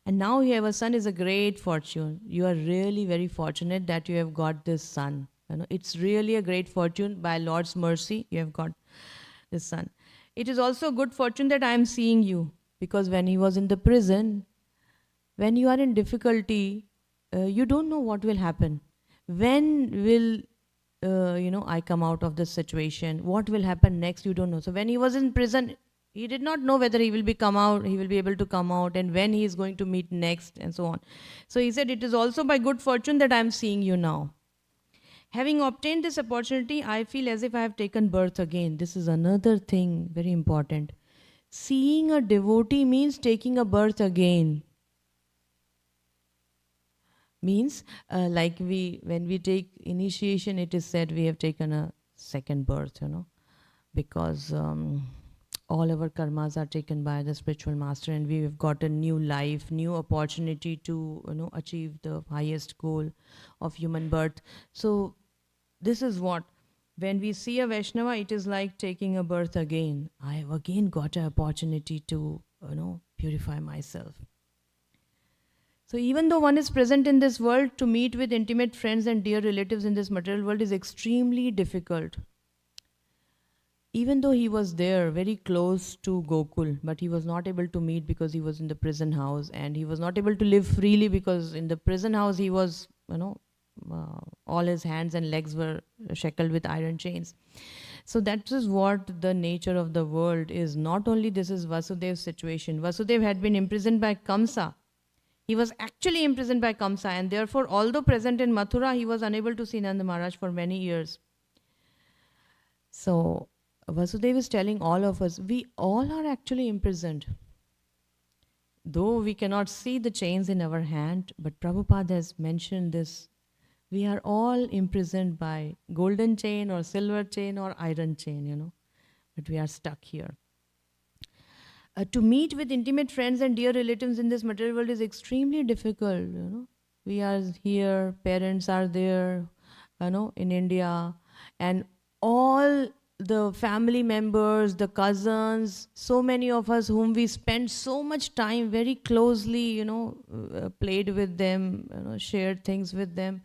And now you have a son is a great fortune. You are really very fortunate that you have got this son. It's really a great fortune. By Lord's mercy, you have got this son. It is also a good fortune that I am seeing you, because when he was in the prison, when you are in difficulty, you don't know what will happen. When will I come out of this situation? What will happen next? You don't know. So when he was in prison, he did not know whether he will be able to come out, and when he is going to meet next, and so on. So he said, it is also by good fortune that I am seeing you now. Having obtained this opportunity, I feel as if I have taken birth again. This is another thing very important. Seeing a devotee means taking a birth again. Means when we take initiation, it is said we have taken a second birth, because all our karmas are taken by the spiritual master, and we have got a new life, new opportunity to achieve the highest goal of human birth. So this is what, when we see a Vaishnava, it is like taking a birth again. I have again got an opportunity to purify myself. So even though one is present in this world, to meet with intimate friends and dear relatives in this material world is extremely difficult. Even though he was there, very close to Gokul, but he was not able to meet because he was in the prison house, and he was not able to live freely because in the prison house he was, all his hands and legs were shackled with iron chains. So that is what the nature of the world is. Not only this is Vasudev's situation. Vasudev had been imprisoned by Kamsa. He was actually imprisoned by Kamsa, and therefore, although present in Mathura, he was unable to see Nanda Maharaj for many years. So Vasudev is telling all of us, we all are actually imprisoned. Though we cannot see the chains in our hand, but Prabhupada has mentioned this. We are all imprisoned by golden chain or silver chain or iron chain, but we are stuck here. To meet with intimate friends and dear relatives in this material world is extremely difficult. We are here, parents are there, in India, and all the family members, the cousins, so many of us whom we spent so much time very closely, played with them, shared things with them.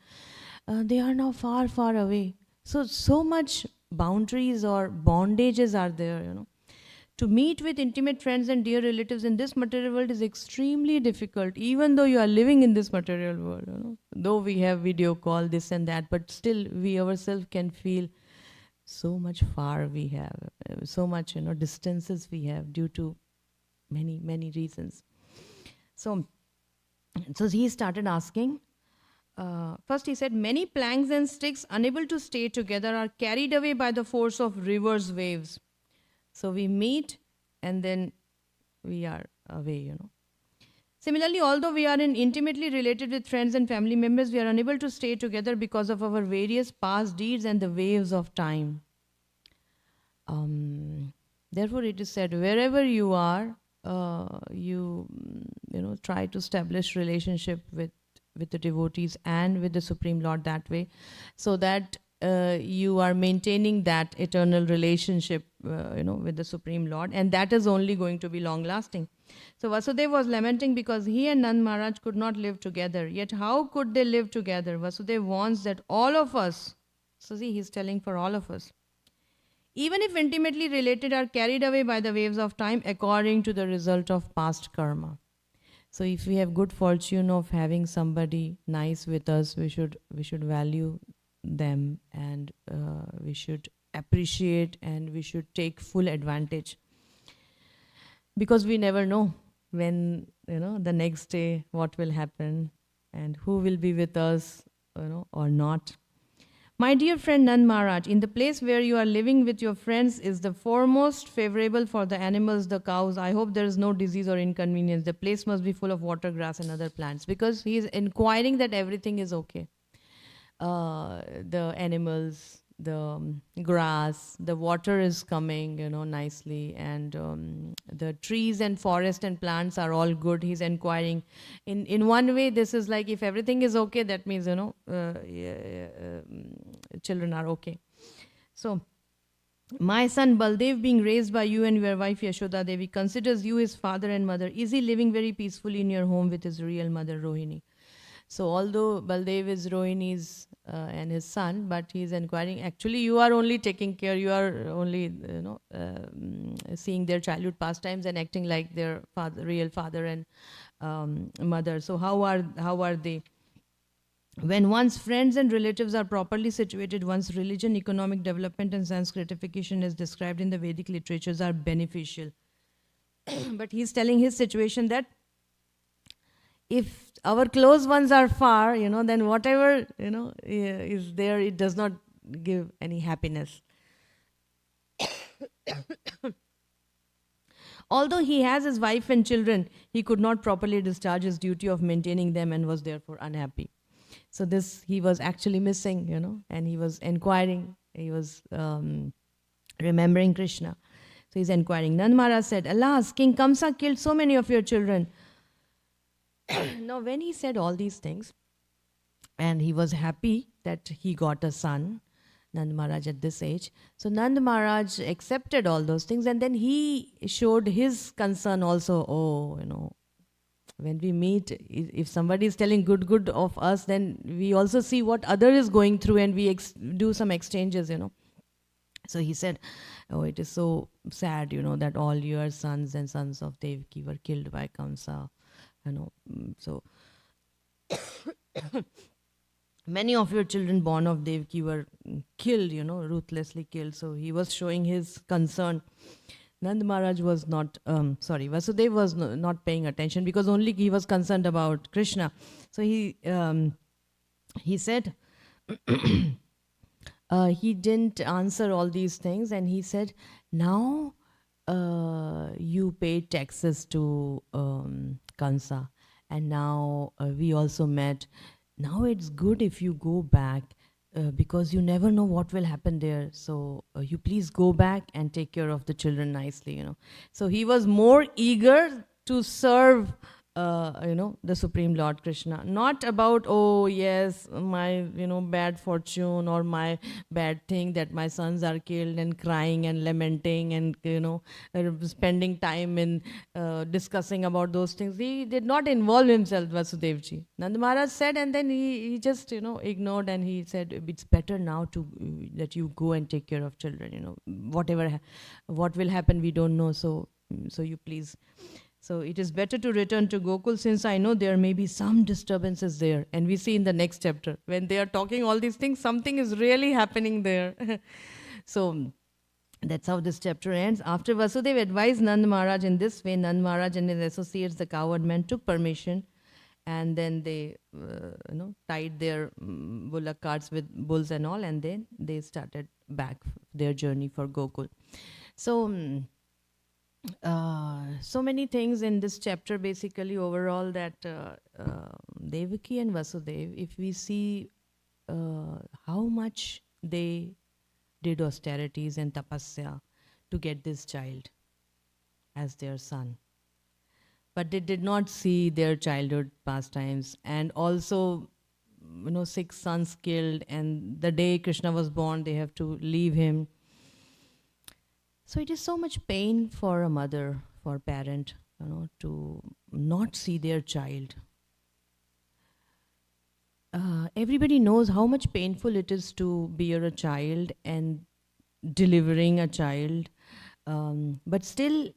They are now far, far away. So much boundaries or bondages are there, To meet with intimate friends and dear relatives in this material world is extremely difficult, even though you are living in this material world. Though we have video call, this and that, but still we ourselves can feel so much far we have, so much, distances we have due to many, many reasons. So he started asking. First he said, many planks and sticks unable to stay together are carried away by the force of rivers' waves. So we meet and then we are away, Similarly, although we are intimately related with friends and family members, we are unable to stay together because of our various past deeds and the waves of time. Therefore, it is said, wherever you are, you try to establish relationship with the devotees and with the Supreme Lord that way, so that you are maintaining that eternal relationship, with the Supreme Lord, and that is only going to be long-lasting. So Vasudeva was lamenting because he and Nand Maharaj could not live together. Yet how could they live together? Vasudeva wants that all of us, so see, he's telling for all of us, even if intimately related, are carried away by the waves of time according to the result of past karma. So if we have good fortune of having somebody nice with us, we should value them, and we should appreciate, and we should take full advantage, because we never know when the next day what will happen and who will be with us, or not. My dear friend Nand Maharaj, in the place where you are living with your friends is the foremost favorable for the animals, the cows. I hope there is no disease or inconvenience. The place must be full of water, grass and other plants, because he is inquiring that everything is okay. The animals, the grass, the water is coming, nicely, and the trees and forest and plants are all good. He's inquiring. In one way, this is like, if everything is okay, that means, children are okay. So, my son Baldev, being raised by you and your wife Yashoda Devi, considers you his father and mother. Is he living very peacefully in your home with his real mother Rohini? So although Baldev is Rohini's and his son, but he is inquiring, actually you are only taking care, you are only seeing their childhood pastimes and acting like their real father and mother. So how are they? When one's friends and relatives are properly situated, one's religion, economic development and sense gratification as described in the Vedic literatures are beneficial. But he's telling his situation that if our close ones are far, then whatever, is there, it does not give any happiness. Although he has his wife and children, he could not properly discharge his duty of maintaining them and was therefore unhappy. So this he was actually missing, and he was inquiring, he was remembering Krishna. So he's inquiring. Nand Maharaj said, alas, King Kamsa killed so many of your children. Now when he said all these things, and he was happy that he got a son, Nand Maharaj at this age. So Nand Maharaj accepted all those things, and then he showed his concern also. When we meet, if somebody is telling good of us, then we also see what other is going through, and we do some exchanges, So he said, oh, it is so sad, that all your sons and sons of Devaki were killed by Kamsa. So many of your children born of Devaki were killed, ruthlessly killed. So he was showing his concern. Nand Maharaj was not, Vasudeva was not paying attention because only he was concerned about Krishna. So he said, he didn't answer all these things, and he said, now you pay taxes to Kansa, and now we also met. Now it's good if you go back because you never know what will happen there. So you please go back and take care of the children nicely, So he was more eager to serve the Supreme Lord Krishna. Not about, oh yes, my, bad fortune or my bad thing that my sons are killed and crying and lamenting and, spending time in discussing about those things. He did not involve himself, Vasudevji. Nand Maharaj said, and then he just, ignored, and he said, it's better now that you go and take care of children, what will happen, we don't know. So you please. So it is better to return to Gokul, since I know there may be some disturbances there. And we see in the next chapter, when they are talking all these things, something is really happening there. So that's how this chapter ends. After Vasudeva advised Nand Maharaj in this way, Nand Maharaj and his associates, the cowherd men, took permission. And then they, tied their bullock carts with bulls and all. And then they started back their journey for Gokul. So... so many things in this chapter, basically overall, that Devaki and Vasudeva, if we see how much they did austerities and tapasya to get this child as their son. But they did not see their childhood pastimes, and also 6 sons killed, and the day Krishna was born they have to leave him. So it is so much pain for a mother, for a parent, to not see their child. Everybody knows how much painful it is to bear a child and delivering a child. But still,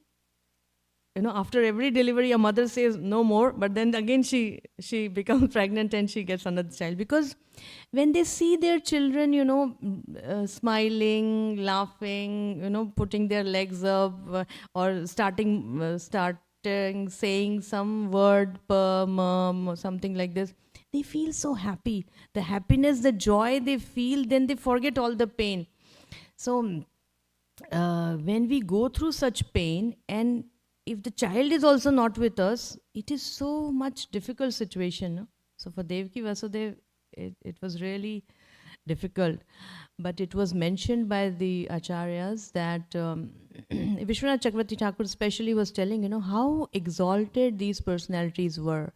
after every delivery, a mother says no more, but then again she becomes pregnant and she gets another child. Because when they see their children, smiling, laughing, putting their legs up, or starting saying some word, mom, or something like this, they feel so happy. The happiness, the joy they feel, then they forget all the pain. So when we go through such pain, and if the child is also not with us, it is so much difficult situation. No? So for Devaki Vasudeva, it was really difficult. But it was mentioned by the acharyas that Vishwanath Chakravarti Thakur especially was telling, how exalted these personalities were.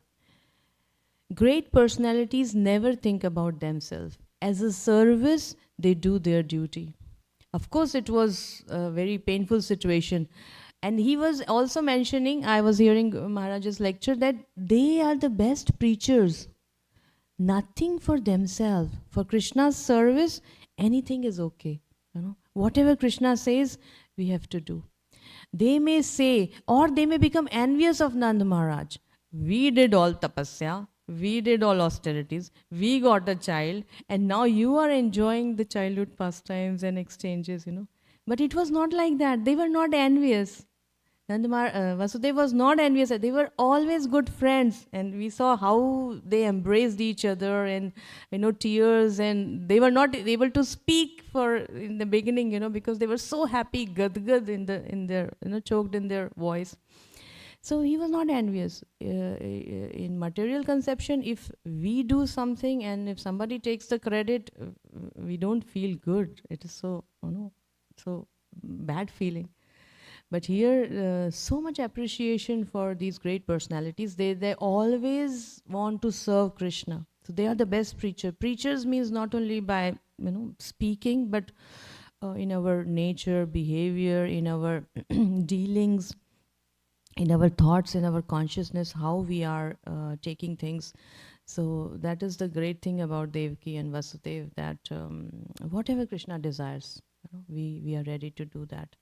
Great personalities never think about themselves. As a service, they do their duty. Of course, it was a very painful situation. And he was also mentioning, I was hearing Maharaj's lecture, that they are the best preachers. Nothing for themselves. For Krishna's service, anything is okay. Whatever Krishna says, we have to do. They may say, or they may become envious of Nand Maharaj. We did all tapasya, we did all austerities, we got a child, and now you are enjoying the childhood pastimes and exchanges, But it was not like that. They were not envious. Vasudeva was not envious. They were always good friends, and we saw how they embraced each other, and tears, and they were not able to speak in the beginning, because they were so happy, gadgad in their choked in their voice. So he was not envious. In material conception, if we do something and if somebody takes the credit, we don't feel good. It is so so bad feeling. But here, so much appreciation for these great personalities. They always want to serve Krishna. So they are the best preacher. Preachers means not only by speaking, but in our nature, behavior, in our dealings, in our thoughts, in our consciousness, how we are taking things. So that is the great thing about Devaki and Vasudeva, that whatever Krishna desires, we are ready to do that.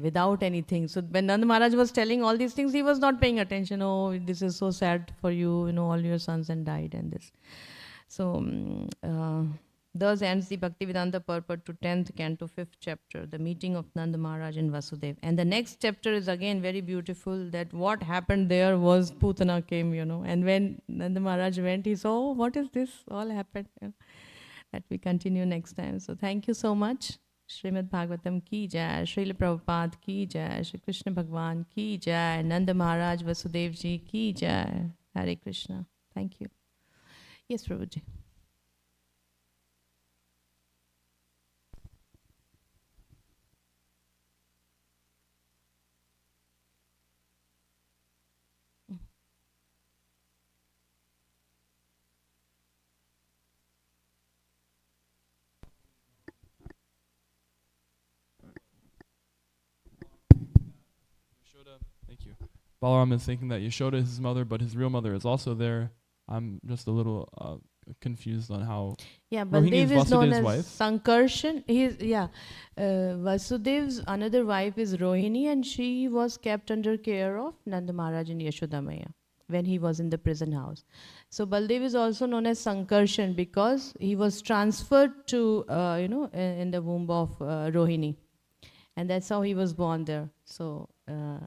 Without anything. So when Nand Maharaj was telling all these things, he was not paying attention. Oh, this is so sad for you, all your sons and died and this. So, thus ends the Bhaktivedanta purport to 10th canto, 5th chapter, the meeting of Nanda Maharaj and Vasudev. And the next chapter is again very beautiful, that what happened there was Putana came, and when Nanda Maharaj went, he saw, oh, what is this? All happened. That we continue next time. So thank you so much. Srimad Bhagavatam ki jai, Srila Prabhupada ki jai, Shri Krishna Bhagwan ki jai, Nanda Maharaj Vasudev ji ki jai. Hare Krishna. Thank you. Yes, Prabhuji. Yashoda, thank you. Balaram is thinking that Yashoda is his mother, but his real mother is also there. I'm just a little confused on how. Yeah, Rohini Baldev is known Vasudev's as wife. Sankarshan. Vasudev's another wife is Rohini, and she was kept under care of Nanda Maharaj and Yashoda Maya when he was in the prison house. So Baldev is also known as Sankarshan because he was transferred to, in the womb of Rohini, and that's how he was born there. So, they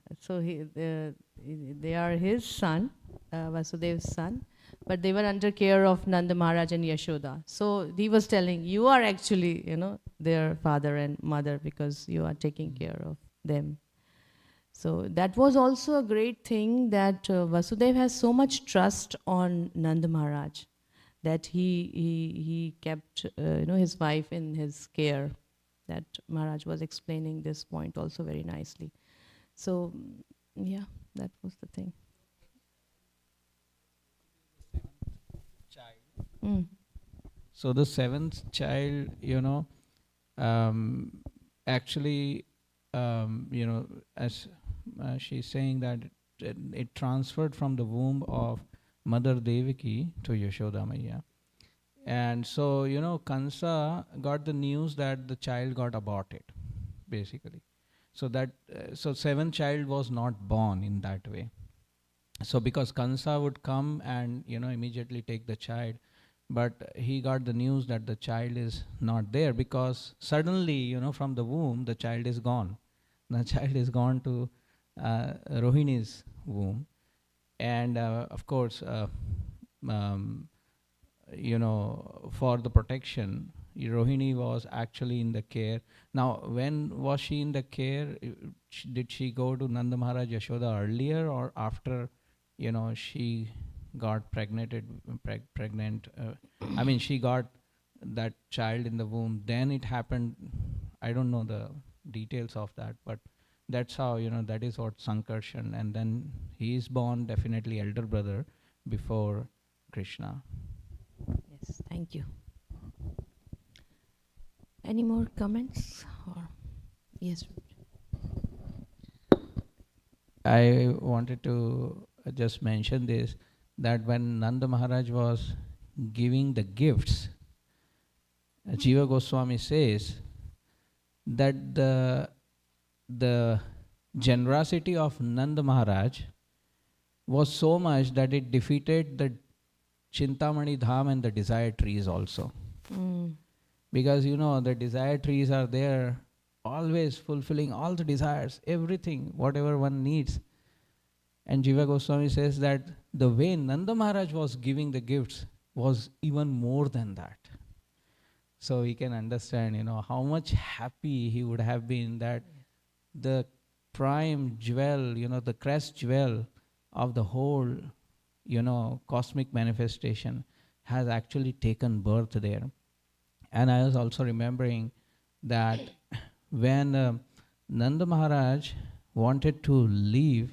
are his son, Vasudev's son, but they were under care of Nanda Maharaj and Yashoda. So he was telling, you are actually, their father and mother because you are taking care of them. So that was also a great thing that Vasudev has so much trust on Nanda Maharaj that he kept, his wife in his care. That Maharaj was explaining this point also very nicely. So, yeah, that was the thing. Mm. So the seventh child, actually, as she's saying that it transferred from the womb of Mother Devaki to Yashoda Maya. And so, Kansa got the news that the child got aborted, basically. So seventh child was not born in that way. So because Kansa would come and, immediately take the child, but he got the news that the child is not there because suddenly, from the womb, the child is gone. The child is gone to Rohini's womb. And of course, for the protection, Rohini was actually in the care. Now, when was she in the care? Did she go to Nanda Maharaj Yashoda earlier or after, she got pregnant? She got that child in the womb. Then it happened. I don't know the details of that, but that's how, that is what Sankarshan. And then he is born definitely elder brother before Krishna. Yes, thank you. Any more comments? Or yes. I wanted to just mention this, that when Nanda Maharaj was giving the gifts, Jiva Goswami says that the generosity of Nanda Maharaj was so much that it defeated the Chintamani Dham and the desire trees also. Because the desire trees are there, always fulfilling all the desires, everything, whatever one needs. And Jiva Goswami says that the way Nanda Maharaj was giving the gifts was even more than that. So we can understand, how much happy he would have been that the prime jewel, the crest jewel of the whole, cosmic manifestation has actually taken birth there. And I was also remembering that when Nanda Maharaj wanted to leave,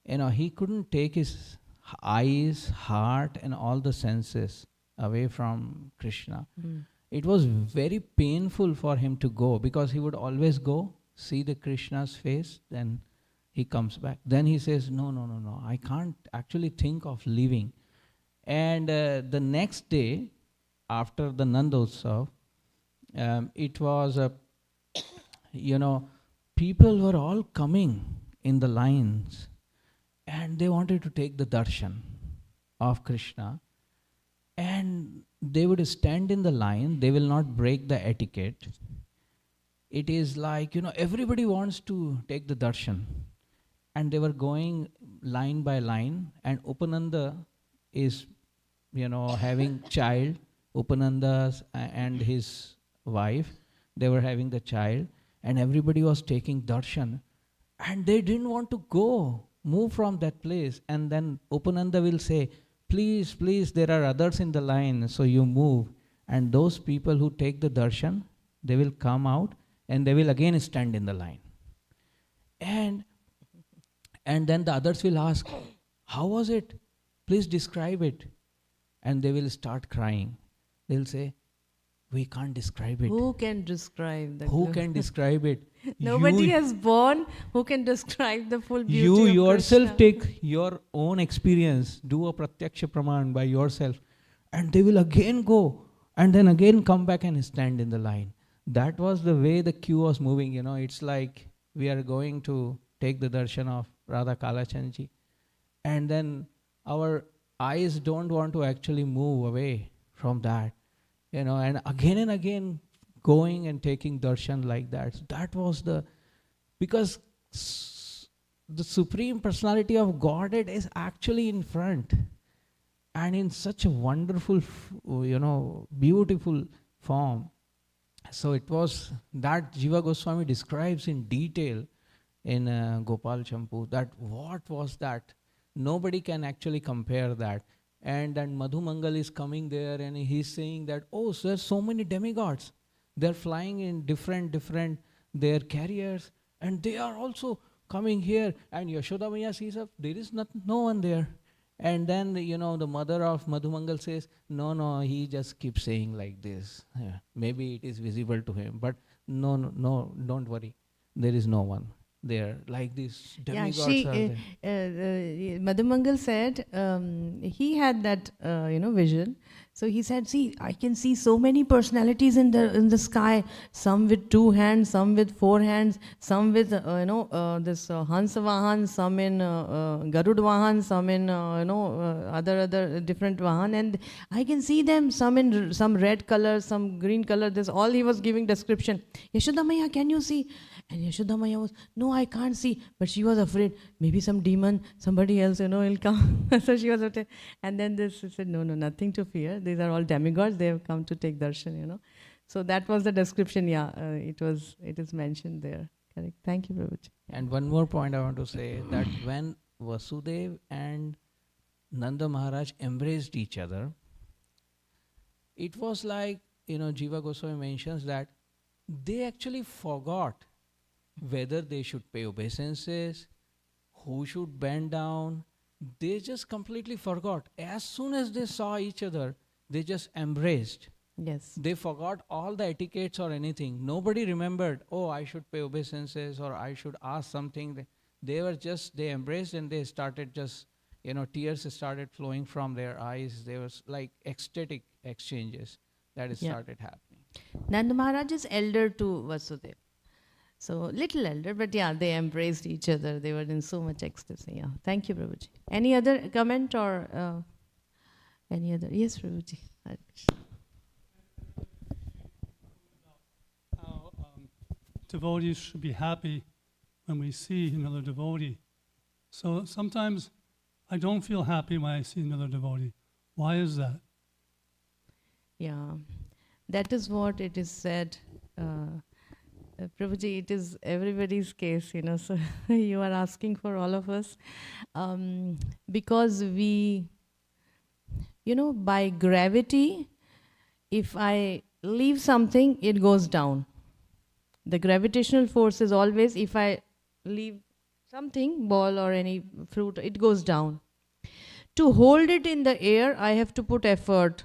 he couldn't take his eyes, heart, and all the senses away from Krishna. It was very painful for him to go because he would always go, see the Krishna's face, then he comes back. Then he says, no, I can't actually think of leaving. And the next day, after the Nandotsav, it was, people were all coming in the lines and they wanted to take the darshan of Krishna. and they would stand in the line. They will not break the etiquette. It is like, everybody wants to take the darshan. And they were going line by line, and Upananda is, having child. Upananda and his wife, they were having the child, and everybody was taking darshan. And they didn't want to move from that place. And then Upananda will say, please, please, there are others in the line, so you move. And those people who take the darshan, they will come out and they will again stand in the line. And then the others will ask, how was it? Please describe it. And they will start crying. They'll say, we can't describe it. Who can describe the Who can describe it? Nobody You- has born who can describe the full beauty You of yourself Krishna. take your own experience, do a pratyaksha praman by yourself, and they will again go and then again come back and stand in the line. That was the way the queue was moving. It's like we are going to take the darshan of Radha Kalachandji, and then our eyes don't want to actually move away from that, and again going and taking darshan like that. So that was because the Supreme Personality of Godhead is actually in front, and in such a wonderful, beautiful form. So it was that Jiva Goswami describes in detail in Gopal Champu, that what was that? Nobody can actually compare that. And then Madhu Mangal is coming there and he's saying that, so there's so many demigods. They're flying in different their carriers, and they are also coming here. And Yashoda Maya sees up, there is no one there. And then, the mother of Madhu Mangal says, no, he just keeps saying like this. Yeah, maybe it is visible to him, but no, don't worry. There is no one there. Like these demigods are there. Madhu Mangal said he had that vision. So he said, see, I can see so many personalities in the sky. Some with 2 hands, some with 4 hands, some with this Hansa Vahan, some in Garud Vahan, some in other different Vahan, and I can see them. Some in some red color, some green color. This all he was giving description. Yashoda Maya, can you see? And Yashoda Maya was, no, I can't see. But she was afraid, maybe some demon, somebody else, will come. So she was afraid. And then she said, no, nothing to fear. These are all demigods. They have come to take darshan, So that was the description. It is mentioned there. Correct. Thank you, Prabhuji. And one more point I want to say, that when Vasudev and Nanda Maharaj embraced each other, it was like, Jiva Goswami mentions that they actually forgot whether they should pay obeisances, who should bend down. They just completely forgot. As soon as they saw each other, they just embraced. Yes. They forgot all the etiquettes or anything. Nobody remembered, I should pay obeisances or I should ask something. They embraced and they started just, tears started flowing from their eyes. There was like ecstatic exchanges that started happening. Nanda Maharaj is elder to Vasudev. So, little elder, but they embraced each other. They were in so much ecstasy. Thank you, Prabhuji. Any other comment or any other? Yes, Prabhuji. How devotees should be happy when we see another devotee. So sometimes I don't feel happy when I see another devotee. Why is that? Yeah, that is what it is said. Prabhuji, it is everybody's case, so you are asking for all of us. Because we, by gravity, if I leave something, it goes down. The gravitational force is always, if I leave something, ball or any fruit, it goes down. To hold it in the air, I have to put effort.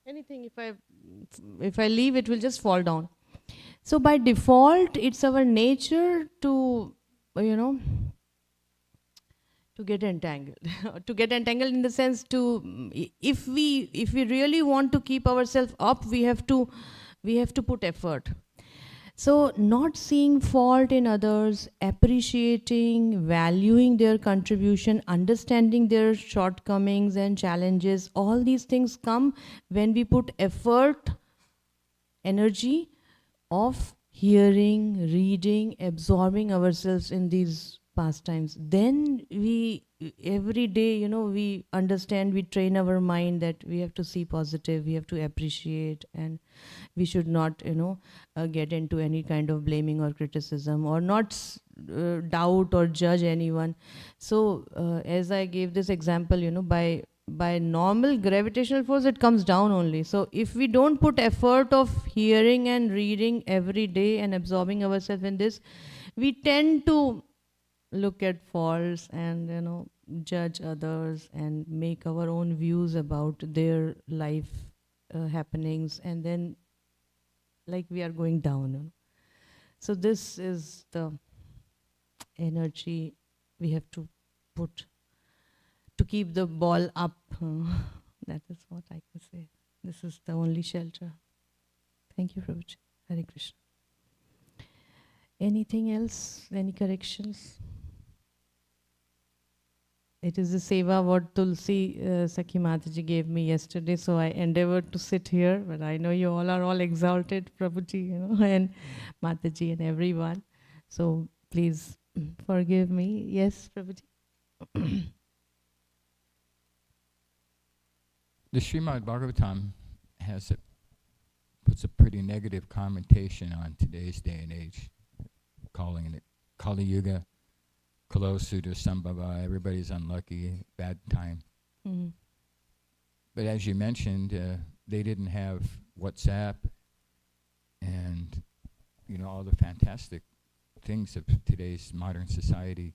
Anything, if I leave, it will just fall down. So by default, it's our nature to, to get entangled. To get entangled in the sense if we really want to keep ourselves up, we have to put effort. So, not seeing fault in others, appreciating, valuing their contribution, understanding their shortcomings and challenges, all these things come when we put effort, energy of hearing, reading, absorbing ourselves in these pastimes. Then we, every day, we understand, we train our mind that we have to see positive, we have to appreciate, and we should not, get into any kind of blaming or criticism, or not doubt or judge anyone. So, as I gave this example, by normal gravitational force, it comes down only. So if we don't put effort of hearing and reading every day and absorbing ourselves in this, we tend to look at faults and judge others and make our own views about their life happenings, and then like we are going down. So this is the energy we have to put to keep the ball up. That is what I can say. This is the only shelter. Thank you, Prabhuji. Hare Krishna. Anything else? Any corrections? It is the seva what Tulsi Sakhi Mataji gave me yesterday, so I endeavored to sit here, but I know you all are all exalted, Prabhuji, and Mataji and everyone. So please forgive me. Yes, Prabhuji. The Srimad Bhagavatam puts a pretty negative connotation on today's day and age, calling it Kali Yuga, Kalo Sudha Sambhava, everybody's unlucky, bad time. Mm-hmm. But as you mentioned, they didn't have WhatsApp and all the fantastic things of today's modern society,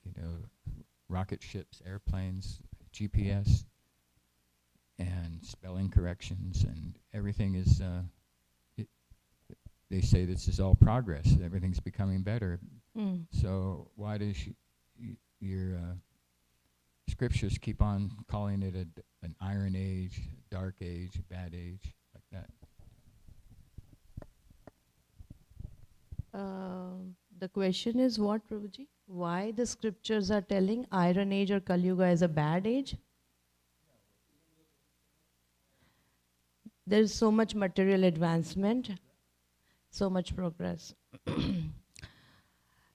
rocket ships, airplanes, GPS, and spelling corrections, and everything is, they say this is all progress, everything's becoming better. Mm. So why does your scriptures keep on calling it an iron age, dark age, bad age, like that? The question is what, Prabhuji? Why the scriptures are telling Iron Age or Kali Yuga is a bad age? There is so much material advancement, so much progress.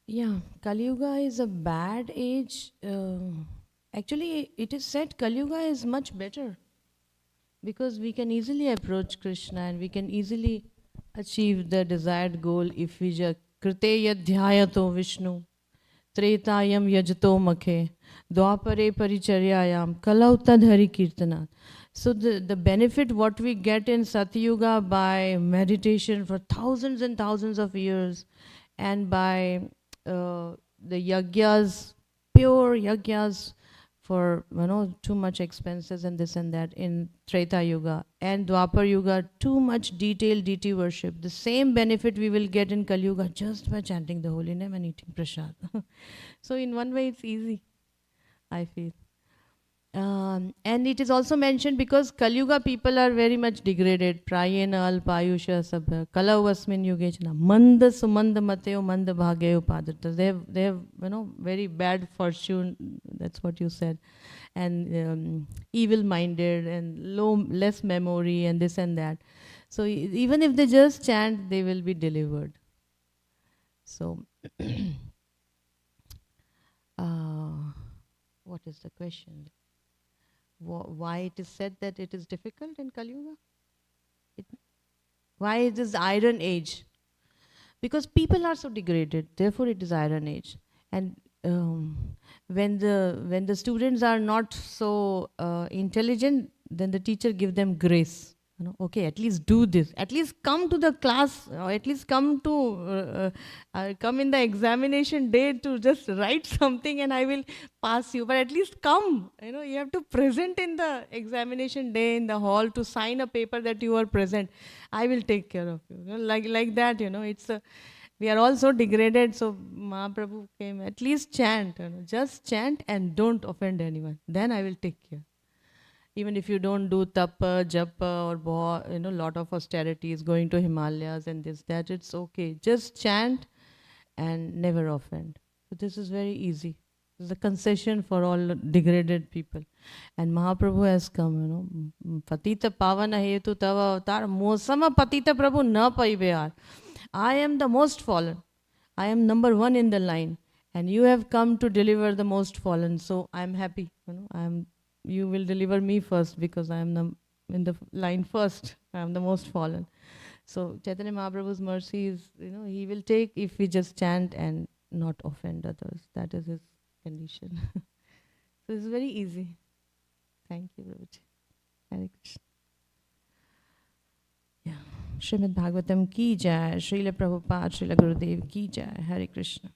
Yeah, Kali Yuga is a bad age. Actually, it is said Kali Yuga is much better because we can easily approach Krishna and we can easily achieve the desired goal if we just krite yadhyayato Vishnu tretayam yajto makhe dwapare paricharyayam kalau tadhari kirtanat. So the benefit what we get in Satyuga by meditation for thousands and thousands of years, and by the yagyas, pure yagyas for too much expenses and this and that in Treta Yuga, and Dwapar Yuga too much detailed deity worship. The same benefit we will get in Kali Yuga just by chanting the holy name and eating prasad. So in one way it's easy, I feel. And it is also mentioned because Kali Yuga people are very much degraded. Prayena alpayusha sabha kalavasmin yugechana manda sumanda mateo manda bhageo padata. They have very bad fortune. That's what you said, and evil-minded and less memory and this and that. So even if they just chant, they will be delivered. So what is the question? Why it is said that it is difficult in Kali Yuga? Why it is Iron Age? Because people are so degraded, therefore it is Iron Age. And when the students are not so intelligent, then the teacher give them grace. Okay, at least do this. At least come to the class, or at least come to come in the examination day to just write something, and I will pass you. But at least come. You have to present in the examination day in the hall to sign a paper that you are present. I will take care of you. Like that. It's we are all so degraded. So Mahaprabhu came. At least chant. Just chant and don't offend anyone. Then I will take care. Even if you don't do tapa, japa, or lot of austerities, going to Himalayas and this, that, it's okay. Just chant and never offend. So this is very easy. This is a concession for all degraded people. And Mahaprabhu has come, Patita Pavana Hetu Tava Avatar, Mosama Patita Prabhu na paibeyar. I am the most fallen. I am number one in the line. And you have come to deliver the most fallen. So I am happy. You will deliver me first because I am in the line first. I am the most fallen. So Chaitanya Mahaprabhu's mercy is, he will take if we just chant and not offend others. That is his condition. So it's very easy. Thank you, Prabhuji. Hare Krishna. Yeah. Srimad Bhagavatam ki jai, Srila Prabhupada, Srila Gurudev ki jai. Hare Krishna.